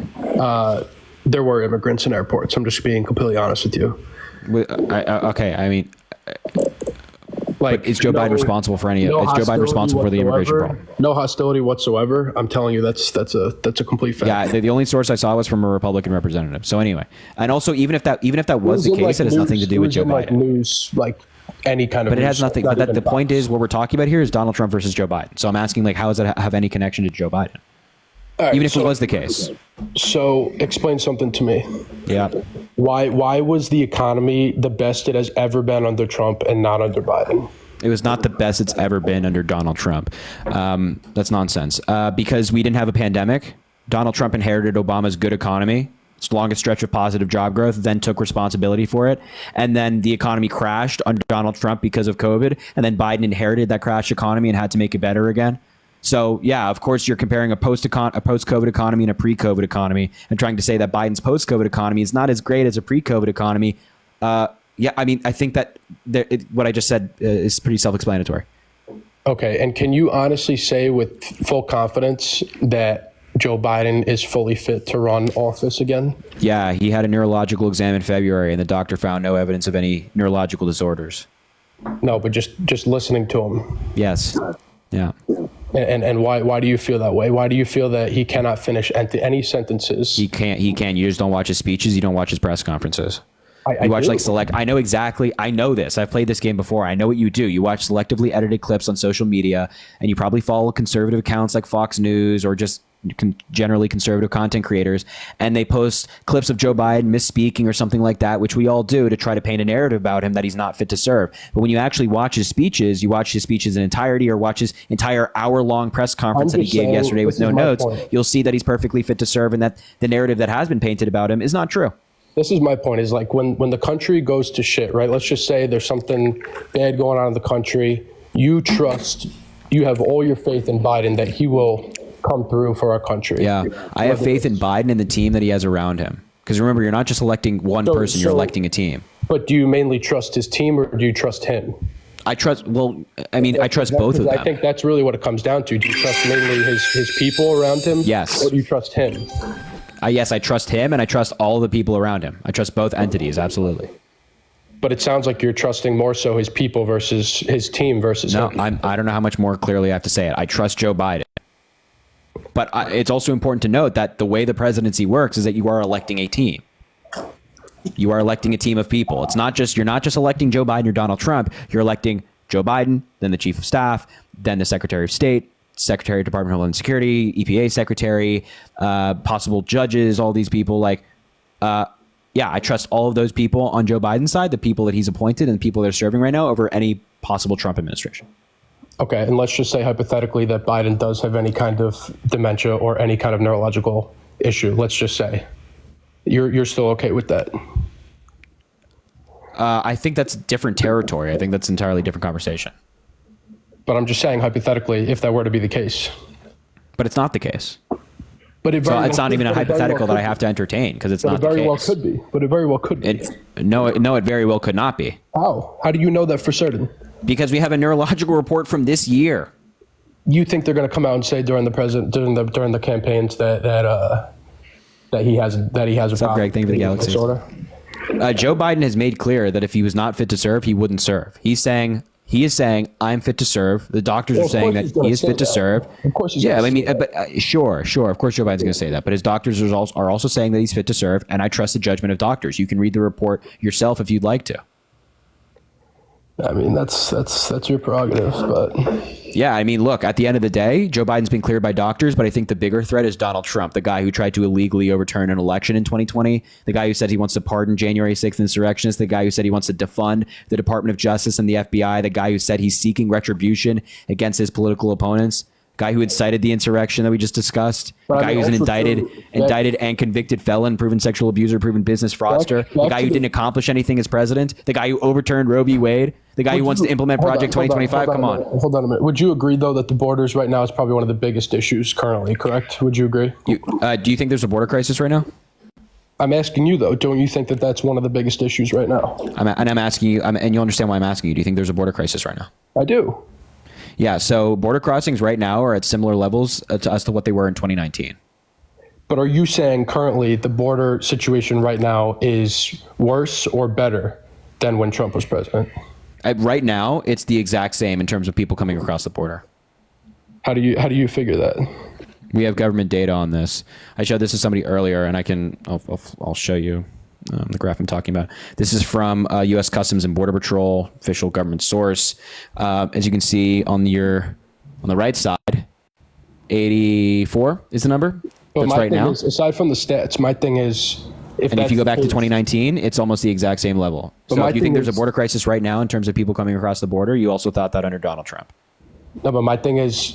there were immigrants in airports. I'm just being completely honest with you. Okay, I mean, like, is Joe Biden responsible for any? Is Joe Biden responsible for the immigration problem? No hostility whatsoever. I'm telling you, that's a complete fact. Yeah, the only source I saw was from a Republican representative. So anyway, and also even if that was the case, it has nothing to do with Joe Biden. News, like any kind of. But it has nothing. But the point is, what we're talking about here is Donald Trump versus Joe Biden. So I'm asking, like, how does that have any connection to Joe Biden? Right, even if it was the case. So explain something to me. Yeah. Why was the economy the best it has ever been under Trump and not under Biden? It was not the best it's ever been under Donald Trump. That's nonsense. Because we didn't have a pandemic. Donald Trump inherited Obama's good economy. Its longest stretch of positive job growth, then took responsibility for it. And then the economy crashed under Donald Trump because of COVID. And then Biden inherited that crashed economy and had to make it better again. So, yeah, of course, you're comparing a post-COVID economy and a pre-COVID economy and trying to say that Biden's post-COVID economy is not as great as a pre-COVID economy. Yeah, I mean, I think that what I just said is pretty self-explanatory. Okay, and can you honestly say with full confidence that Joe Biden is fully fit to run office again? Yeah, he had a neurological exam in February, and the doctor found no evidence of any neurological disorders. No, but just listening to him. Yes. Yeah. And why do you feel that way? Why do you feel that he cannot finish any sentences? He can't. You just don't watch his speeches. You don't watch his press conferences. I watch do. like select. I know exactly. I know this. I've played this game before. I know what you do. You watch selectively edited clips on social media, and you probably follow conservative accounts like Fox News or just generally conservative content creators, and they post clips of Joe Biden misspeaking or something like that, which we all do to try to paint a narrative about him that he's not fit to serve. But when you actually watch his speeches, in entirety or watch his entire hour-long press conference that he gave yesterday with no notes, you'll see that he's perfectly fit to serve and that the narrative that has been painted about him is not true. This is my point, is like when the country goes to shit, right? Let's just say there's something bad going on in the country. You have all your faith in Biden that he will come through for our country. Yeah, I have faith in Biden and the team that he has around him. Because remember, you're not just electing one person, you're electing a team. But do you mainly trust his team or do you trust him? I trust both of them. I think that's really what it comes down to. Do you trust mainly his people around him? Yes. Or do you trust him? Yes, I trust him and I trust all the people around him. I trust both entities, absolutely. But it sounds like you're trusting more so his people versus his team versus him. No, I don't know how much more clearly I have to say it. I trust Joe Biden. But it's also important to note that the way the presidency works is that you are electing a team. You are electing a team of people. You're not just electing Joe Biden or Donald Trump. You're electing Joe Biden, then the chief of staff, then the secretary of state, secretary of Department of Homeland Security, EPA secretary, possible judges, all these people. I trust all of those people on Joe Biden's side, the people that he's appointed and the people that are serving right now, over any possible Trump administration. Okay, and let's just say hypothetically that Biden does have any kind of dementia or any kind of neurological issue. Let's just say you're still okay with that. I think that's different territory. I think that's an entirely different conversation. But I'm just saying hypothetically, if that were to be the case. But it's not the case. But it's not even a hypothetical that I have to entertain because it's not the case. It very well could be. But it very well could be. No, it very well could not be. How? How do you know that for certain? Because we have a neurological report from this year. You think they're going to come out and say during the campaigns that he has a problem? Greg? Thank you for the galaxy. Joe Biden has made clear that if he was not fit to serve, he wouldn't serve. He is saying, I'm fit to serve. The doctors are saying that he is fit to serve. Of course he's sure. Of course Joe Biden's going to say that. But his doctors are also saying that he's fit to serve, and I trust the judgment of doctors. You can read the report yourself if you'd like to. I mean, that's your prerogative, but Yeah, I mean, look, at the end of the day, Joe Biden's been cleared by doctors, but I think the bigger threat is Donald Trump, the guy who tried to illegally overturn an election in 2020, the guy who said he wants to pardon January 6th insurrectionists, the guy who said he wants to defund the Department of Justice and the FBI, the guy who said he's seeking retribution against his political opponents, guy who incited the insurrection that we just discussed, the guy who's an indicted and convicted felon, proven sexual abuser, proven business fraudster, the guy who didn't accomplish anything as president, the guy who overturned Roe v. Wade, the guy who wants to implement Project 2025. Come on. Hold on a minute. Would you agree, though, that the borders right now is probably one of the biggest issues currently, correct? Would you agree? Do you think there's a border crisis right now? I'm asking you, though. Don't you think that that's one of the biggest issues right now? I'm asking you, and you'll understand why I'm asking you. Do you think there's a border crisis right now? I do. Yeah, so border crossings right now are at similar levels to what they were in 2019. But are you saying currently the border situation right now is worse or better than when Trump was president? Right now, it's the exact same in terms of people coming across the border. How do you figure that? We have government data on this. I showed this to somebody earlier, and I'll show you the graph I'm talking about. This is from U.S. Customs and Border Patrol, official government source. As you can see on the right side, 84 is the number. But that's right now. Aside from the stats, my thing is, if you go back to 2019, it's almost the exact same level. So if you think there's a border crisis right now in terms of people coming across the border, you also thought that under Donald Trump. No, but my thing is,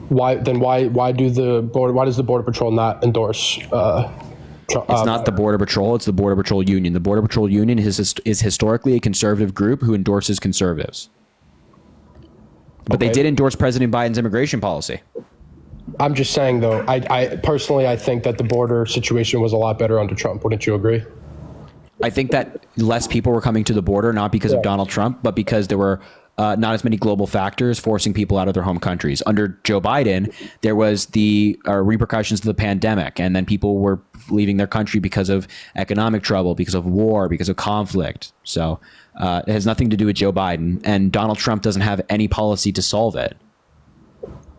why does the Border Patrol not endorse? It's not the Border Patrol, it's the Border Patrol Union. The Border Patrol Union is historically a conservative group who endorses conservatives. But they did endorse President Biden's immigration policy. I'm just saying, though, I personally, I think that the border situation was a lot better under Trump. Wouldn't you agree? I think that less people were coming to the border, not because of Donald Trump, but because there were not as many global factors forcing people out of their home countries. Under Joe Biden, there was the repercussions of the pandemic, and then people were leaving their country because of economic trouble, because of war, because of conflict. So it has nothing to do with Joe Biden, and Donald Trump doesn't have any policy to solve it.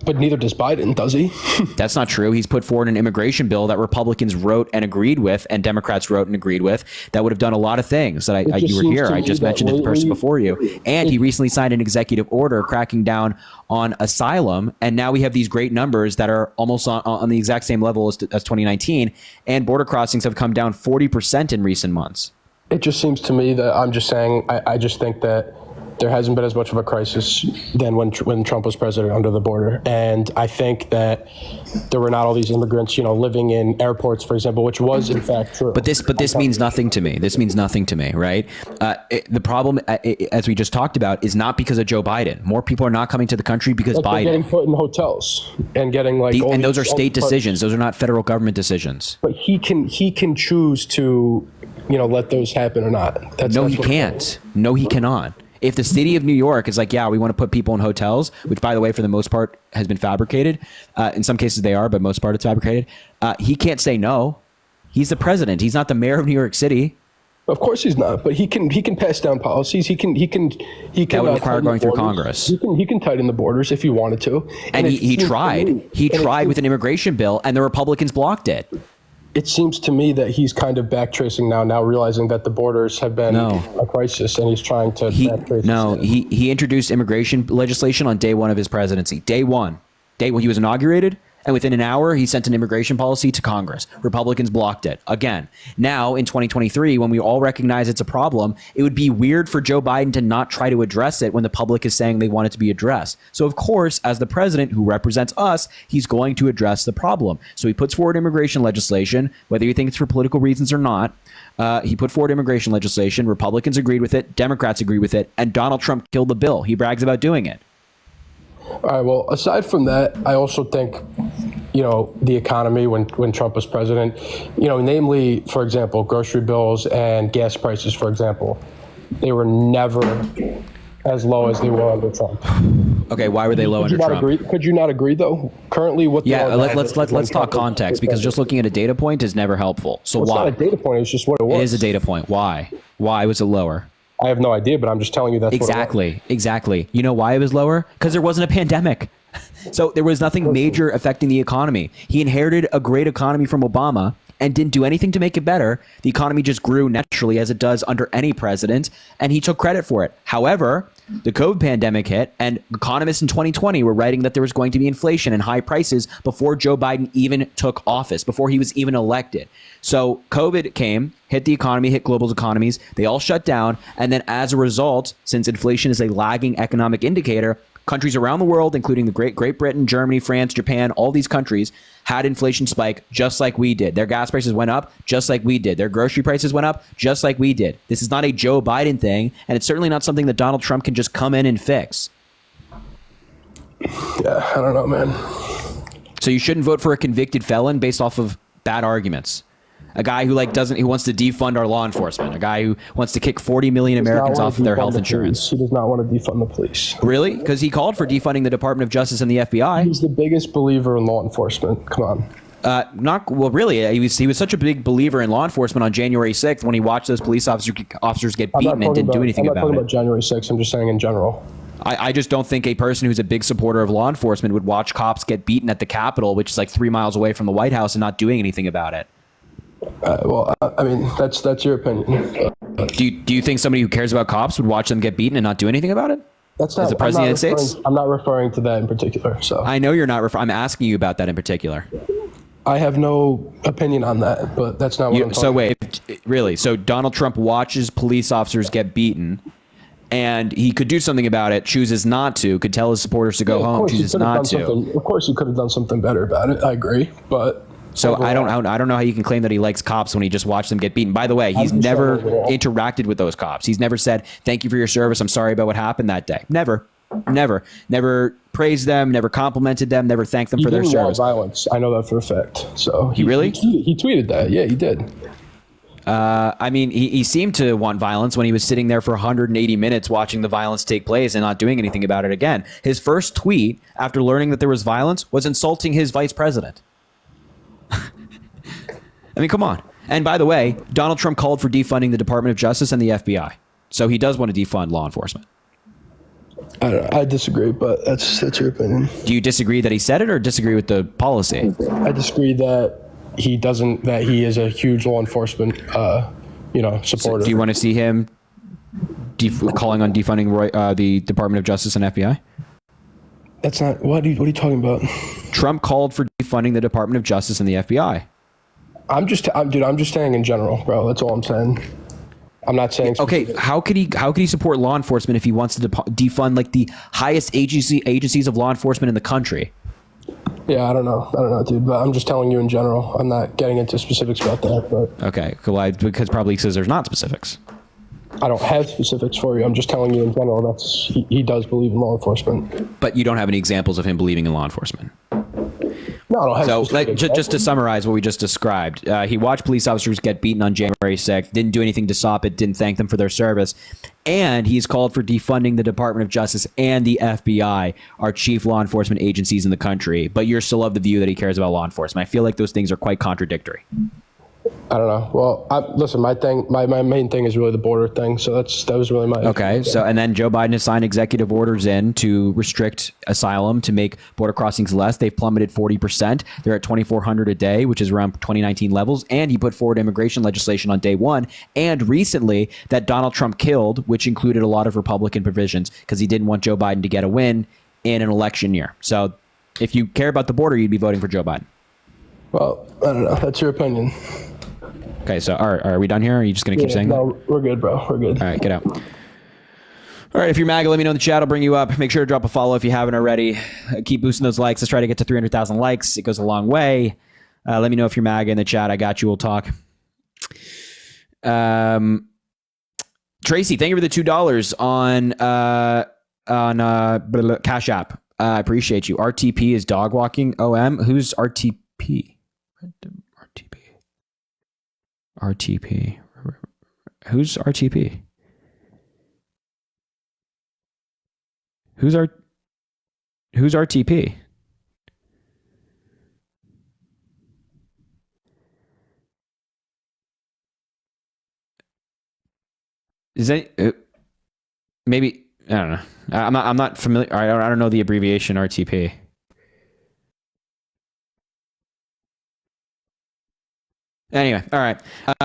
But neither does Biden, does he? That's not true. He's put forward an immigration bill that Republicans wrote and agreed with, and Democrats wrote and agreed with, that would have done a lot of things that you were here. I just mentioned it to the person before you. And he recently signed an executive order cracking down on asylum. And now we have these great numbers that are almost on the exact same level as 2019. And border crossings have come down 40% in recent months. It just seems to me that I'm just saying, I just think that there hasn't been as much of a crisis than when Trump was president under the border. And I think that there were not all these immigrants, living in airports, for example, which was in fact true. But this means nothing to me. This means nothing to me, right? The problem, as we just talked about, is not because of Joe Biden. More people are not coming to the country because Biden. Getting put in hotels and getting and those are state decisions. Those are not federal government decisions. But he can choose to, let those happen or not. No, he can't. No, he cannot. If the city of New York is like, yeah, we want to put people in hotels, which, by the way, for the most part has been fabricated. In some cases they are, but most part it's fabricated. He can't say no. He's the president. He's not the mayor of New York City. Of course he's not, but he can pass down policies. He can. That would require going through Congress. He can tighten the borders if he wanted to. And he tried. He tried with an immigration bill, and the Republicans blocked it. It seems to me that he's kind of backtracing now realizing that the borders have been a crisis, and he's trying to backtrace. No, he introduced immigration legislation on day one of his presidency. Day one he was inaugurated, and within an hour, he sent an immigration policy to Congress. Republicans blocked it. Again, now in 2023, when we all recognize it's a problem, it would be weird for Joe Biden to not try to address it when the public is saying they want it to be addressed. So, of course, as the president who represents us, he's going to address the problem. So he puts forward immigration legislation, whether you think it's for political reasons or not. He put forward immigration legislation. Republicans agreed with it. Democrats agreed with it. And Donald Trump killed the bill. He brags about doing it. All right. Well, aside from that, I also think, the economy when Trump was president, namely, for example, grocery bills and gas prices, for example, they were never as low as they were under Trump. Okay, why were they low under Trump? Could you not agree, though? Currently, let's talk context, because just looking at a data point is never helpful. So why? It's not a data point. It's just what it was. It is a data point. Why? Why was it lower? I have no idea, but I'm just telling you that's exactly. You know why it was lower? Because there wasn't a pandemic. So there was nothing major affecting the economy. He inherited a great economy from Obama and didn't do anything to make it better. The economy just grew naturally, as it does under any president, and he took credit for it. However, the COVID pandemic hit, and economists in 2020 were writing that there was going to be inflation and high prices before Joe Biden even took office, before he was even elected. So COVID came, hit the economy, hit global economies. They all shut down. And then as a result, since inflation is a lagging economic indicator, countries around the world, including the Great Britain, Germany, France, Japan, all these countries had inflation spike just like we did. Their gas prices went up just like we did. Their grocery prices went up just like we did. This is not a Joe Biden thing, and it's certainly not something that Donald Trump can just come in and fix. Yeah, I don't know, man. So you shouldn't vote for a convicted felon based off of bad arguments. A guy who who wants to defund our law enforcement. A guy who wants to kick 40 million Americans off of their health insurance. He does not want to defund the police. Really? Because he called for defunding the Department of Justice and the FBI. He's the biggest believer in law enforcement. Come on. Really. He was such a big believer in law enforcement on January 6th when he watched those police officers get beaten and didn't do anything about it. I'm not talking about January 6th. I'm just saying in general. I just don't think a person who's a big supporter of law enforcement would watch cops get beaten at the Capitol, which is like 3 miles away from the White House, and not doing anything about it. Well, I mean, that's your opinion. Do you think somebody who cares about cops would watch them get beaten and not do anything about it? That's not. As the president of the United States? I'm not referring to that in particular. So I know you're not. I'm asking you about that in particular. I have no opinion on that, but that's not what I'm talking So wait, really? So Donald Trump watches police officers get beaten, and he could do something about it, chooses not to, could tell his supporters to go home, chooses not to. Of course, he could have done something better about it. I agree, but. So I don't know how you can claim that he likes cops when he just watched them get beaten. By the way, he's never interacted with those cops. He's never said, "Thank you for your service. I'm sorry about what happened that day." Never praised them, never complimented them, never thanked them for their service. Violence. I know that for a fact. So he really? He tweeted that. Yeah, he did. I mean, he seemed to want violence when he was sitting there for 180 minutes watching the violence take place and not doing anything about it again. His first tweet after learning that there was violence was insulting his vice president. I mean, come on. And by the way, Donald Trump called for defunding the Department of Justice and the FBI. So he does want to defund law enforcement. I disagree, but that's your opinion. Do you disagree that he said it or disagree with the policy? I disagree that he is a huge law enforcement, supporter. So do you want to see him calling on defunding the Department of Justice and FBI? That's not, what are you talking about? Trump called for defunding the Department of Justice and the FBI. I'm just saying in general, bro. That's all I'm saying. I'm not saying. Okay, how could he support law enforcement if he wants to defund like the highest agencies of law enforcement in the country? Yeah, I don't know, dude. But I'm just telling you in general. I'm not getting into specifics about that. But okay, cool. Because probably says there's not specifics. I don't have specifics for you. I'm just telling you in general. He does believe in law enforcement. But you don't have any examples of him believing in law enforcement. No, I don't have just to summarize what we just described, he watched police officers get beaten on January 6th, didn't do anything to stop it, didn't thank them for their service, and he's called for defunding the Department of Justice and the FBI, our chief law enforcement agencies in the country. But you're still of the view that he cares about law enforcement. I feel like those things are quite contradictory. I don't know. Well, listen, my main thing is really the border thing. So that was really my. Okay. So, and then Joe Biden has signed executive orders in to restrict asylum, to make border crossings less. They've plummeted 40%. They're at 2,400 a day, which is around 2019 levels. And he put forward immigration legislation on day one. And recently that Donald Trump killed, which included a lot of Republican provisions because he didn't want Joe Biden to get a win in an election year. So if you care about the border, you'd be voting for Joe Biden. Well, I don't know. That's your opinion. Okay, so are we done here? Or are you just going to keep saying that? No, we're good, bro. We're good. All right, get out. All right, if you're MAGA, let me know in the chat. I'll bring you up. Make sure to drop a follow if you haven't already. Keep boosting those likes. Let's try to get to 300,000 likes. It goes a long way. Let me know if you're MAGA in the chat. I got you. We'll talk. Tracy, thank you for the $2 on Cash App. I appreciate you. RTP is dog walking. OM. Who's RTP? RTP. Who's RTP? Who's RTP? Is that maybe? I don't know. I'm not familiar. I don't know the abbreviation RTP. Anyway, all right.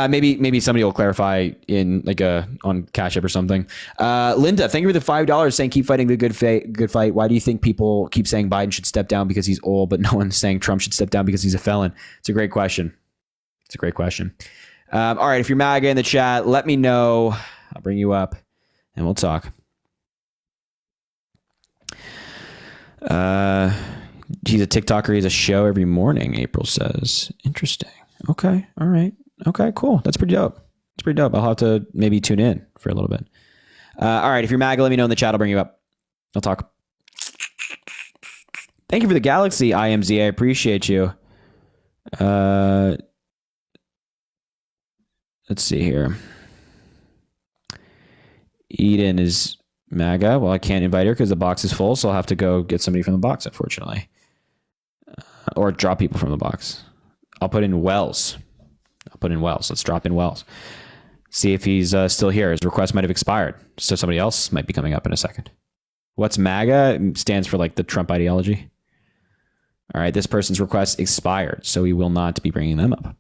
Maybe somebody will clarify in on Cash App or something. Linda, thank you for the $5 saying keep fighting the good fight. Why do you think people keep saying Biden should step down because he's old, but no one's saying Trump should step down because he's a felon? It's a great question. All right, if you're MAGA in the chat, let me know. I'll bring you up and we'll talk. He's a TikToker. He has a show every morning, April says. Interesting. Okay. All right. Okay, cool. That's pretty dope. I'll have to maybe tune in for a little bit. All right. If you're MAGA, let me know in the chat. I'll bring you up. I'll talk. Thank you for the Galaxy, IMZ. I appreciate you. Let's see here. Eden is MAGA. Well, I can't invite her because the box is full, so I'll have to go get somebody from the box, unfortunately. Or drop people from the box. I'll put in Wells. Let's drop in Wells. See if he's still here. His request might have expired, so somebody else might be coming up in a second. What's MAGA? It stands for the Trump ideology. All right, this person's request expired, so we will not be bringing them up.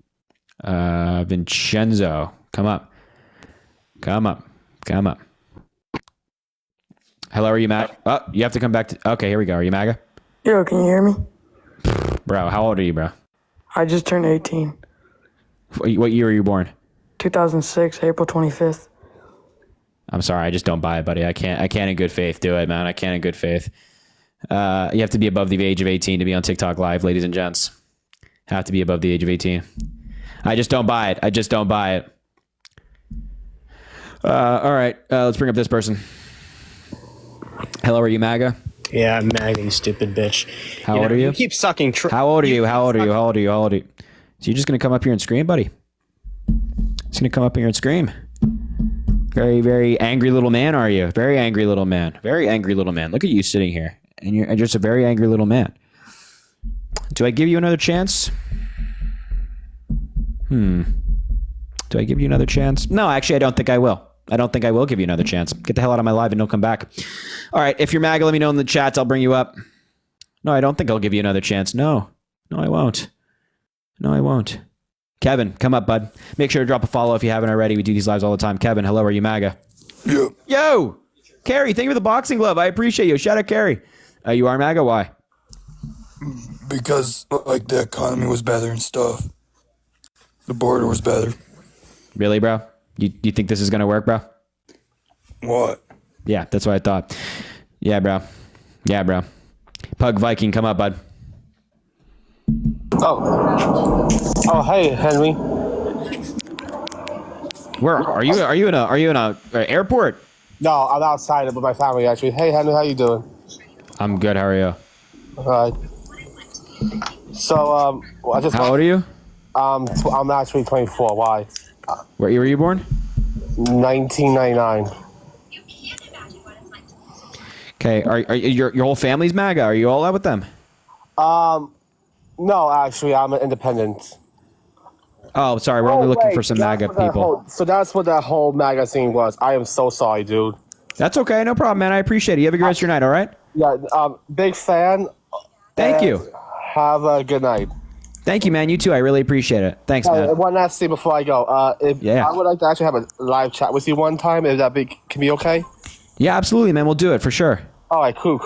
Vincenzo, come up. Hello, are you MAGA? Oh, you have to come back to... Okay, here we go. Are you MAGA? Yo, can you hear me? Bro, how old are you, bro? I just turned 18. What year were you born? 2006, April 25th. I'm sorry, I just don't buy it, buddy. I can't in good faith do it, man. I can't in good faith. You have to be above the age of 18 to be on TikTok Live, ladies and gents. Have to be above the age of 18. I just don't buy it. All right, let's bring up this person. Hello, are you MAGA? Yeah, I'm MAGA, you stupid bitch. How old are you? You keep sucking. How old are you? So you're just going to come up here and scream, buddy? Just going to come up here and scream? Very, very angry little man, are you? Very angry little man. Look at you sitting here. And you're just a very angry little man. Do I give you another chance? Do I give you another chance? No, actually, I don't think I will. Give you another chance. Get the hell out of my live and don't come back. All right, if you're MAGA, let me know in the chats. I'll bring you up. No, I don't think I'll give you another chance. No, I won't. Kevin, come up, bud. Make sure to drop a follow if you haven't already. We do these lives all the time. Kevin, hello, are you MAGA? Yeah. Yo! Carrie, thank you for the boxing glove. I appreciate you. Shout out, Carrie. You are MAGA? Why? Because, the economy was better and stuff. The border was better. Really, bro? You think this is going to work, bro? What? Yeah, that's what I thought. Yeah, bro. Pug Viking, come up, bud. Oh, hey, Henry. Where are you? Are you in a airport? No, I'm outside with my family, actually. Hey, Henry, how you doing? I'm good. How are you? All right. So, How old are you? I'm actually 24. Why? What year were you born? 1999. Okay. Are your whole family's MAGA? Are you all out with them? No, actually, I'm an independent. Oh, sorry. We're only looking for some MAGA people. So that's what that whole MAGA thing was. I am so sorry, dude. That's okay. No problem, man. I appreciate it. You have a good rest of your night, all right? Yeah, big fan. Thank you. Have a good night. Thank you, man. You too. I really appreciate it. Thanks, man. One last thing before I go. I would like to actually have a live chat with you one time. If that can be okay? Yeah, absolutely, man. We'll do it for sure. All right, cool.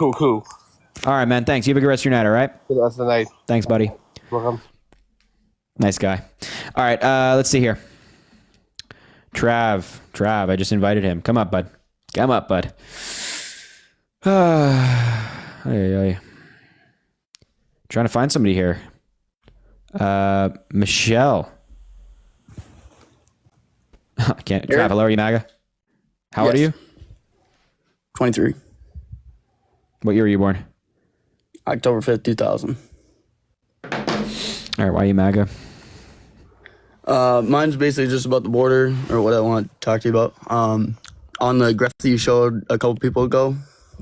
All right, man. Thanks. You have a good rest of your night, all right? Good rest of the night. Thanks, buddy. Welcome. Nice guy. All right, let's see here. Trav, I just invited him. Come up, bud. Trying to find somebody here. Michelle. I can't. Trav, hello, are you MAGA? How old are you? 23. What year were you born? October 5th, 2000. All right, why are you MAGA? Mine's basically just about the border, or what I want to talk to you about. On the graph that you showed a couple people ago,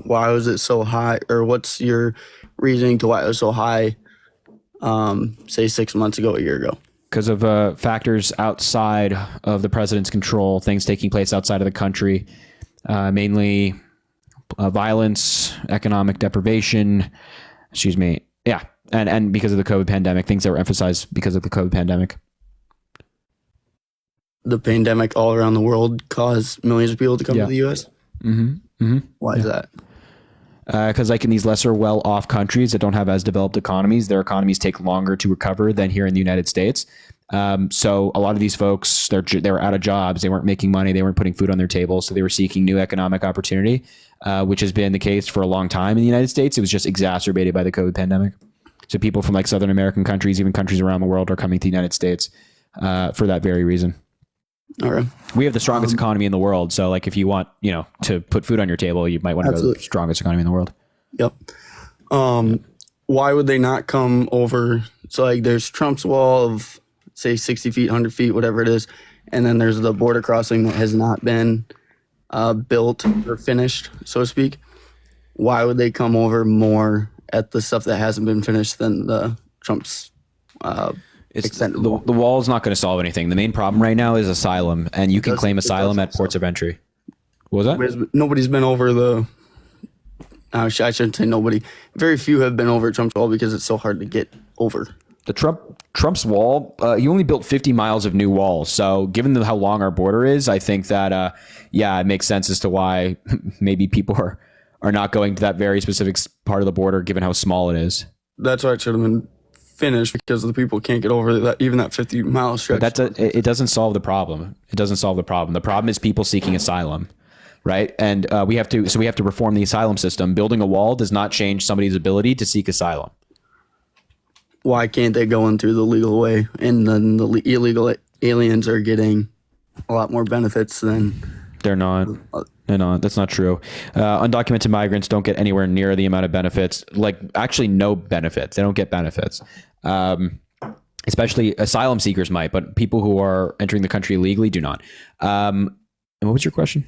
why was it so high, or what's your reasoning to why it was so high, say 6 months ago, a year ago? Because of factors outside of the president's control, things taking place outside of the country, mainly violence, economic deprivation, and because of the COVID pandemic, things that were emphasized because of the COVID pandemic. the pandemic all around the world caused millions of people to come to the U.S.? Why is that? Because like in these lesser well-off countries that don't have as developed economies, their economies take longer to recover than here in the United States. So a lot of these folks, they were out of jobs. They weren't making money. They weren't putting food on their table. So they were seeking new economic opportunity, which has been the case for a long time in the United States. It was just exacerbated by the COVID pandemic. So people from like Southern American countries, even countries around the world, are coming to the United States for that very reason. Okay. We have the strongest economy in the world. So like if you want, to put food on your table, you might want to go to the strongest economy in the world. Yep. Why would they not come over? So like there's Trump's wall of say 60 feet, 100 feet, whatever it is. And then there's the border crossing that has not been built or finished, so to speak. Why would they come over more at the stuff that hasn't been finished than the Trump's extended wall? The wall is not going to solve anything. The main problem right now is asylum, and you can claim asylum at ports of entry. What was that? Nobody's been over the... I shouldn't say nobody. Very few have been over Trump's wall because it's so hard to get over. The Trump's wall, he only built 50 miles of new walls. So given how long our border is, I think that, it makes sense as to why maybe people are not going to that very specific part of the border, given how small it is. That's why it should have been finished, because the people can't get over that, even that 50-mile stretch. But it doesn't solve the problem. It doesn't solve the problem. The problem is people seeking asylum, right? And we have to reform the asylum system. Building a wall does not change somebody's ability to seek asylum. Why can't they go in through the legal way, and then the illegal aliens are getting a lot more benefits than... They're not. That's not true. Undocumented migrants don't get anywhere near the amount of benefits. Like actually no benefits. They don't get benefits. Especially asylum seekers might, but people who are entering the country illegally do not. And what was your question?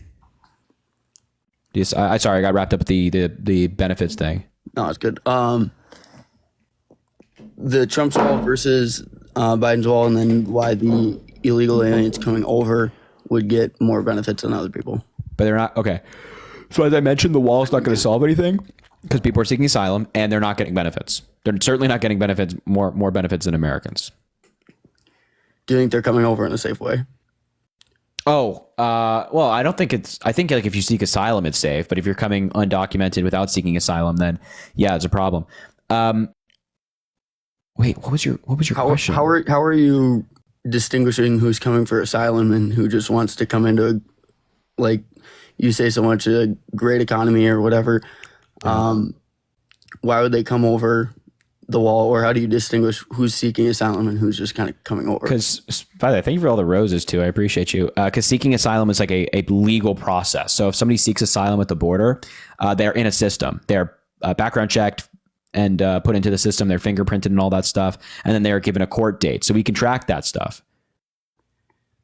Yes, sorry, I got wrapped up with the benefits thing. No, it's good. The Trump's wall versus Biden's wall, and then why the illegal aliens coming over would get more benefits than other people. But they're not. Okay. So as I mentioned, the wall is not going to solve anything because people are seeking asylum and they're not getting benefits. They're certainly not getting benefits, more benefits than Americans. Do you think they're coming over in a safe way? Well, I don't think I think like if you seek asylum, it's safe. But if you're coming undocumented without seeking asylum, then yeah, it's a problem. Wait, what was your question? How are you distinguishing who's coming for asylum and who just wants to come into, like you say so much, a great economy or whatever? Why would they come over the wall, or how do you distinguish who's seeking asylum and who's just kind of coming over? Because, by the way, thank you for all the roses too. I appreciate you. Because seeking asylum is like a legal process. So if somebody seeks asylum at the border, they're in a system. They're background checked and put into the system. They're fingerprinted and all that stuff, and then they're given a court date. So we can track that stuff.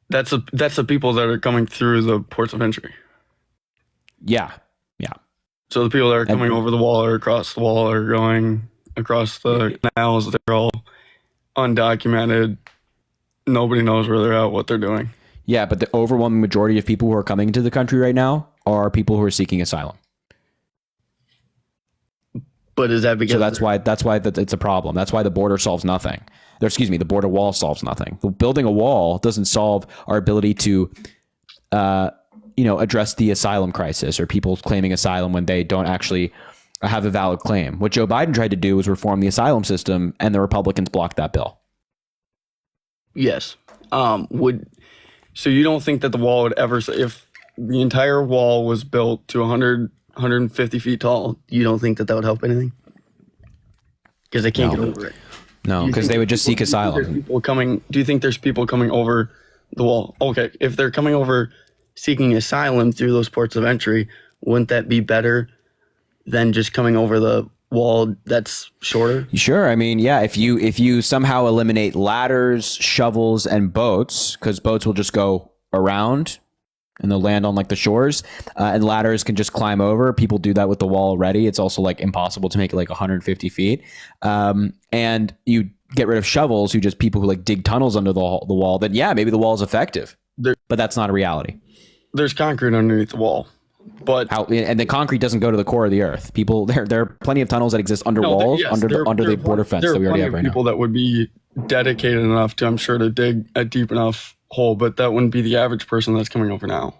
That's the people that are coming through the ports of entry. Yeah. So the people that are coming over the wall or across the wall or going across the canals, they're all undocumented. Nobody knows where they're at, what they're doing. Yeah, but the overwhelming majority of people who are coming into the country right now are people who are seeking asylum. But is that because... So that's why it's a problem. That's why the border solves nothing. The border wall solves nothing. Building a wall doesn't solve our ability to, address the asylum crisis or people claiming asylum when they don't actually have a valid claim. What Joe Biden tried to do was reform the asylum system, and the Republicans blocked that bill. Yes. So you don't think that the wall would ever, if the entire wall was built to 150 feet tall, you don't think that would help anything? Because they can't get over it. No, because they would just seek asylum. Do you think there's people coming over the wall? Okay, if they're coming over seeking asylum through those ports of entry, wouldn't that be better than just coming over the wall that's shorter? Sure. I mean, yeah, if you somehow eliminate ladders, shovels, and boats, because boats will just go around and they'll land on like the shores, and ladders can just climb over. People do that with the wall already. It's also like impossible to make it like 150 feet. And you get rid of shovels, people who like dig tunnels under the wall, then yeah, maybe the wall is effective. But that's not a reality. There's concrete underneath the wall. But and the concrete doesn't go to the core of the earth. People, there are plenty of tunnels that exist under walls, under the border fence that we already have right now. There are people that would be dedicated enough to, I'm sure, to dig a deep enough hole, but that wouldn't be the average person that's coming over now.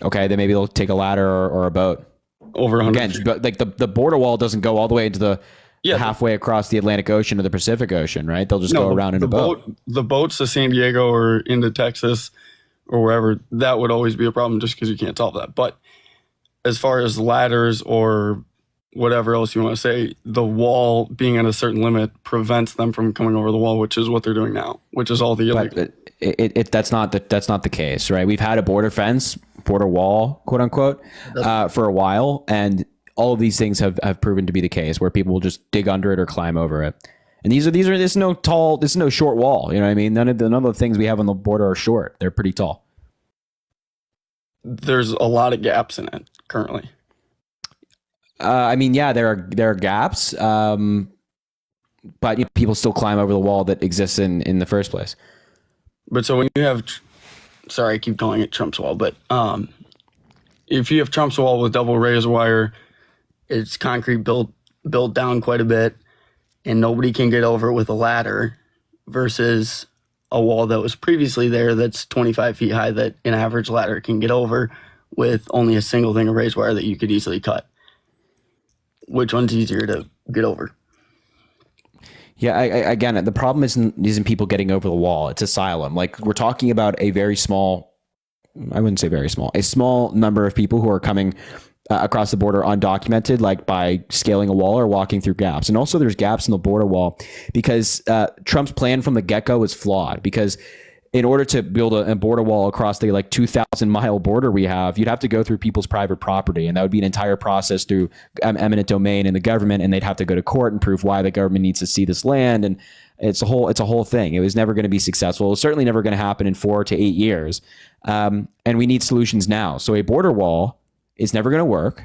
Okay, then maybe they'll take a ladder or a boat. Over 100 Again, feet. but like the border wall doesn't go all the way into the halfway across the Atlantic Ocean or the Pacific Ocean, right? They'll just go around in a boat. The boats to San Diego or into Texas or wherever, that would always be a problem just because you can't solve that. But as far as ladders or whatever else you want to say, the wall being at a certain limit prevents them from coming over the wall, which is what they're doing now, which is all the illegal. But that's not the case, right? We've had a border fence, border wall, quote unquote, for a while, and all of these things have proven to be the case, where people will just dig under it or climb over it. And this is no short wall. You know what I mean? None of the things we have on the border are short. They're pretty tall. There's a lot of gaps in it currently. I mean, yeah, there are gaps, but people still climb over the wall that exists in the first place. But so when you have, sorry, I keep calling it Trump's wall, but if you have Trump's wall with double razor wire, it's concrete built down quite a bit, and nobody can get over it with a ladder, versus a wall that was previously there that's 25 feet high that an average ladder can get over with only a single thing of razor wire that you could easily cut. Which one's easier to get over? Yeah, again, the problem isn't people getting over the wall. It's asylum. Like, we're talking about a very small, I wouldn't say very small, a small number of people who are coming across the border undocumented, like by scaling a wall or walking through gaps. And also there's gaps in the border wall because Trump's plan from the get-go was flawed, because in order to build a border wall across the 2,000-mile border we have, you'd have to go through people's private property, and that would be an entire process through eminent domain in the government, and they'd have to go to court and prove why the government needs to see this land, and it's a whole thing. It was never going to be successful. It was certainly never going to happen in 4 to 8 years, and we need solutions now. So a border wall is never going to work,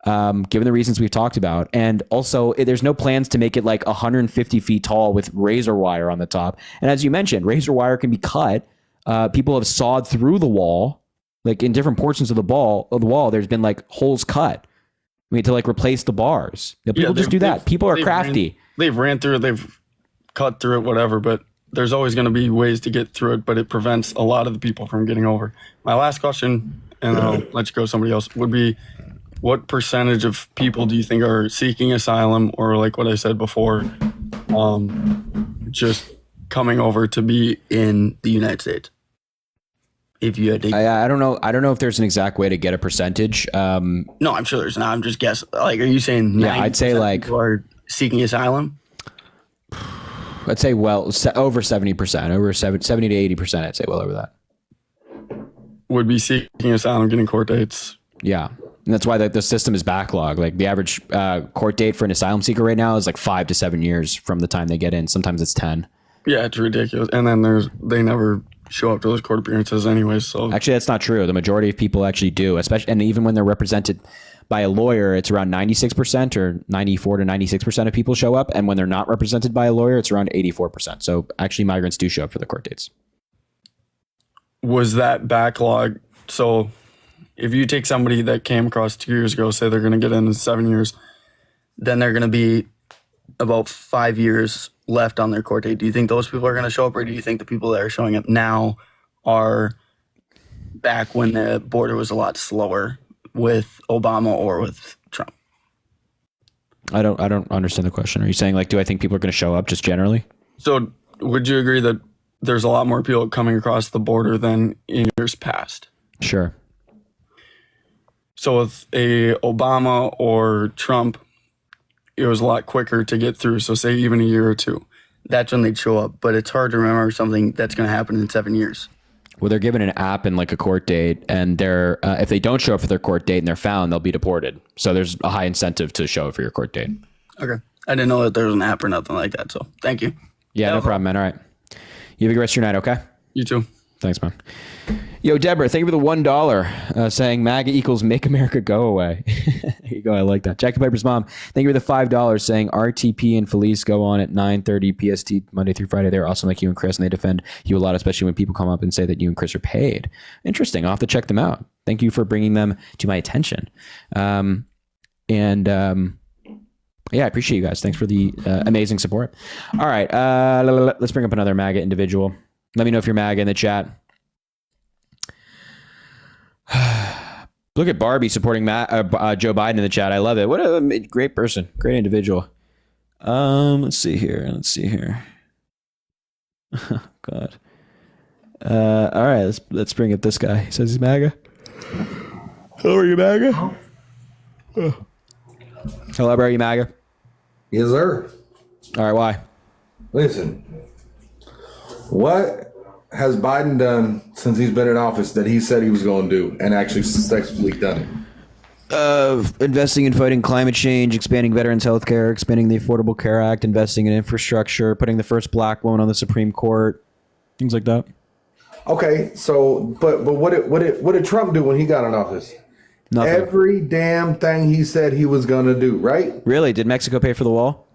given the reasons we've talked about. And also, there's no plans to make it 150 feet tall with razor wire on the top. And as you mentioned, razor wire can be cut. People have sawed through the wall, in different portions of the wall. There's been holes cut. To replace the bars. People just do that. People are crafty. They've ran through it. They've cut through it, whatever. But there's always going to be ways to get through it. But it prevents a lot of the people from getting over. My last question, and I'll let you go, somebody else, would be, what percentage of people do you think are seeking asylum, or like what I said before, just coming over to be in the United States? If you had to, I don't know. I don't know if there's an exact way to get a percentage. No, I'm sure there's not. I'm just guessing. Are you saying? Yeah, I'd say people are seeking asylum. I'd say over 70%, over 70 to 80%. I'd say well over that would be seeking asylum, getting court dates. Yeah. And that's why the system is backlogged. The average court date for an asylum seeker right now is 5 to 7 years from the time they get in. Sometimes it's 10. Yeah, it's ridiculous. And then they never show up to those court appearances anyways. So actually, that's not true. The majority of people actually do, especially, and even when they're represented by a lawyer, it's around 96% or 94 to 96% of people show up. And when they're not represented by a lawyer, it's around 84%. So actually, migrants do show up for the court dates. Was that backlog? So if you take somebody that came across 2 years ago, say they're going to get in 7 years, then they're going to be about 5 years left on their court date. Do you think those people are going to show up, or do you think the people that are showing up now are back when the border was a lot slower with Obama or with Trump? I don't understand the question. Are you saying do I think people are going to show up just generally? So would you agree that there's a lot more people coming across the border than in years past? Sure. So with a Obama or Trump, it was a lot quicker to get through. So say even a year or two. That's when they'd show up. But it's hard to remember something that's going to happen in 7 years. Well, they're given an app and a court date, and they're if they don't show up for their court date and they're found, they'll be deported. So there's a high incentive to show up for your court date. Okay. I didn't know that there was an app or nothing like that. So thank you. Yeah, no problem, man. All right. You have a good rest of your night, okay? You too. Thanks, man. Yo, Deborah, thank you for the $1 saying MAGA equals make America go away. There you go. I like that. Jackie Piper's mom, thank you for the $5 saying RTP and Felice go on at 9:30 PST Monday through Friday. They're awesome like you and Chris, and they defend you a lot, especially when people come up and say that you and Chris are paid. Interesting. I'll have to check them out. Thank you for bringing them to my attention. Yeah, I appreciate you guys. Thanks for the amazing support. All right. Let's bring up another MAGA individual. Let me know if you're MAGA in the chat. Look at Barbie supporting Joe Biden in the chat. I love it. What a great person, great individual. Let's see here. God. All right, let's bring up this guy. He says he's MAGA. Hello, are you MAGA? Hello, bro, are you MAGA? Yes, sir. All right, why? Listen, what has Biden done since he's been in office that he said he was going to do and actually successfully done it? Investing in fighting climate change, expanding veterans health care, expanding the Affordable Care Act, investing in infrastructure, putting the first black woman on the Supreme Court, things like that. Okay, so but what did Trump do when he got in office? Nothing. Every damn thing he said he was going to do, right? Really? Did Mexico pay for the wall?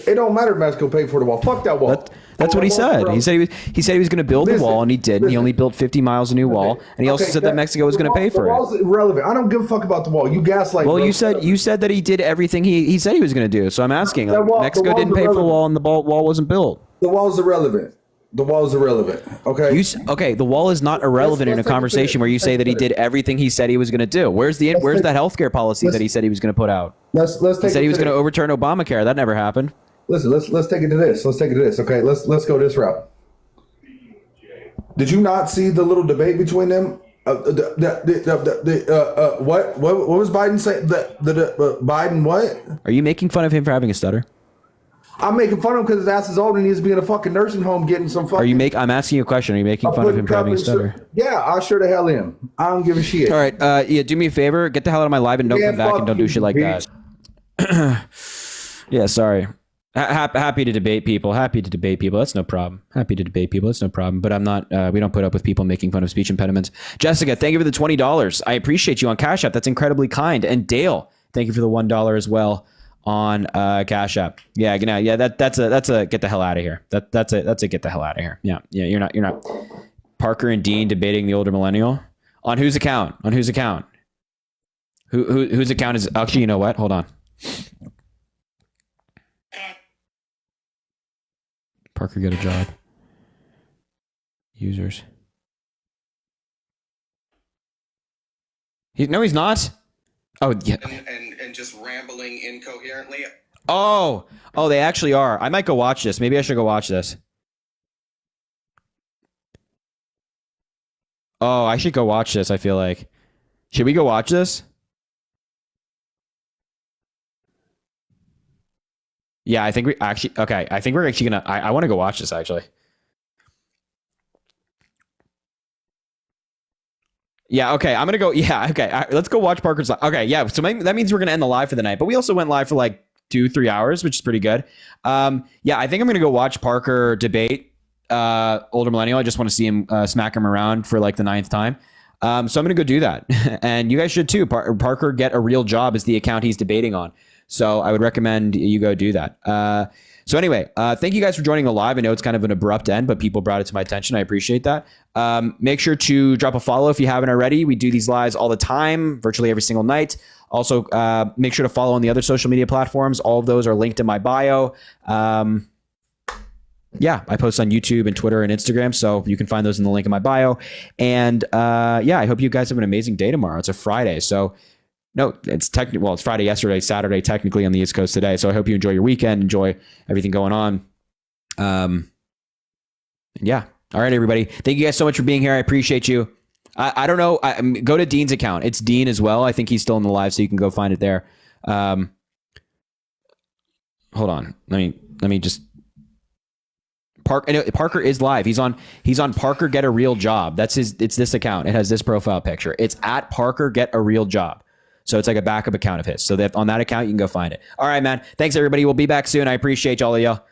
It don't matter if Mexico paid for the wall. Fuck that wall. That's what he said. He said he was going to build the wall, and he did. He only built 50 miles of new wall, and he also said that Mexico was going to pay for it. The wall's irrelevant. I don't give a fuck about the wall. You gaslight. Well, you said that he did everything he said he was going to do. So I'm asking. Mexico didn't pay for the wall, and the wall wasn't built. The wall's irrelevant. The wall is irrelevant. Okay. The wall is not irrelevant in a conversation where you say that he did everything he said he was going to do. Where's that healthcare policy that he said he was going to put out? He said he was going to overturn Obamacare. That never happened. Listen, let's take it to this. Okay, let's go this route. Did you not see the little debate between them? What was Biden saying? Biden what? Are you making fun of him for having a stutter? I'm making fun of him because his ass is old and he's being a fucking nursing home getting some fucking. I'm asking you a question. Are you making fun of him for having a stutter? Yeah, I sure the hell am. I don't give a shit. All right, yeah. Do me a favor. Get the hell out of my live and don't come back and don't do shit like that. Yeah, sorry. Happy to debate people. That's no problem. But I'm not. We don't put up with people making fun of speech impediments. Jessica, thank you for the $20. I appreciate you on Cash App. That's incredibly kind. And Dale, thank you for the $1 as well on Cash App. Yeah, that's a get the hell out of here. That's a get the hell out of here. Yeah. You're not. Parker and Dean debating the older millennial on whose account? Whose account is actually? You know what? Hold on. Parker, get a job. Users. No, he's not. Oh, yeah. And just rambling incoherently. Oh, they actually are. I might go watch this. Maybe I should go watch this. Oh, I should go watch this, I feel like. Should we go watch this? Yeah, I think we're actually gonna. I want to go watch this actually. Yeah, okay, I'm gonna go. Yeah, okay, let's go watch Parker's live. Okay, yeah, so that means we're gonna end the live for the night, but we also went live for like 2-3 hours, which is pretty good. Yeah, I think I'm gonna go watch Parker debate older millennial. I just want to see him smack him around for like the 9th time. So I'm gonna go do that, and you guys should too. Parker Get a Real Job is the account he's debating on. So I would recommend you go do that. So anyway, thank you guys for joining the live. I know it's kind of an abrupt end, but people brought it to my attention. I appreciate that. Make sure to drop a follow if you haven't already. We do these lives all the time, virtually every single night. Also, make sure to follow on the other social media platforms. All of those are linked in my bio. Yeah, I post on YouTube and Twitter and Instagram, so you can find those in the link in my bio. And yeah, I hope you guys have an amazing day tomorrow. It's a Friday, so... No, it's it's Friday yesterday, Saturday, technically on the East Coast today. So I hope you enjoy your weekend, enjoy everything going on. Yeah. All right, everybody. Thank you guys so much for being here. I appreciate you. I don't know. Go to Dean's account. It's Dean as well. I think he's still in the live, so you can go find it there. Hold on. Let me just. Parker is live. He's on Parker Get a Real Job. It's this account. It has this profile picture. It's at Parker Get a Real Job. So it's like a backup account of his. So on that account, you can go find it. All right, man. Thanks, everybody. We'll be back soon. I appreciate all of y'all.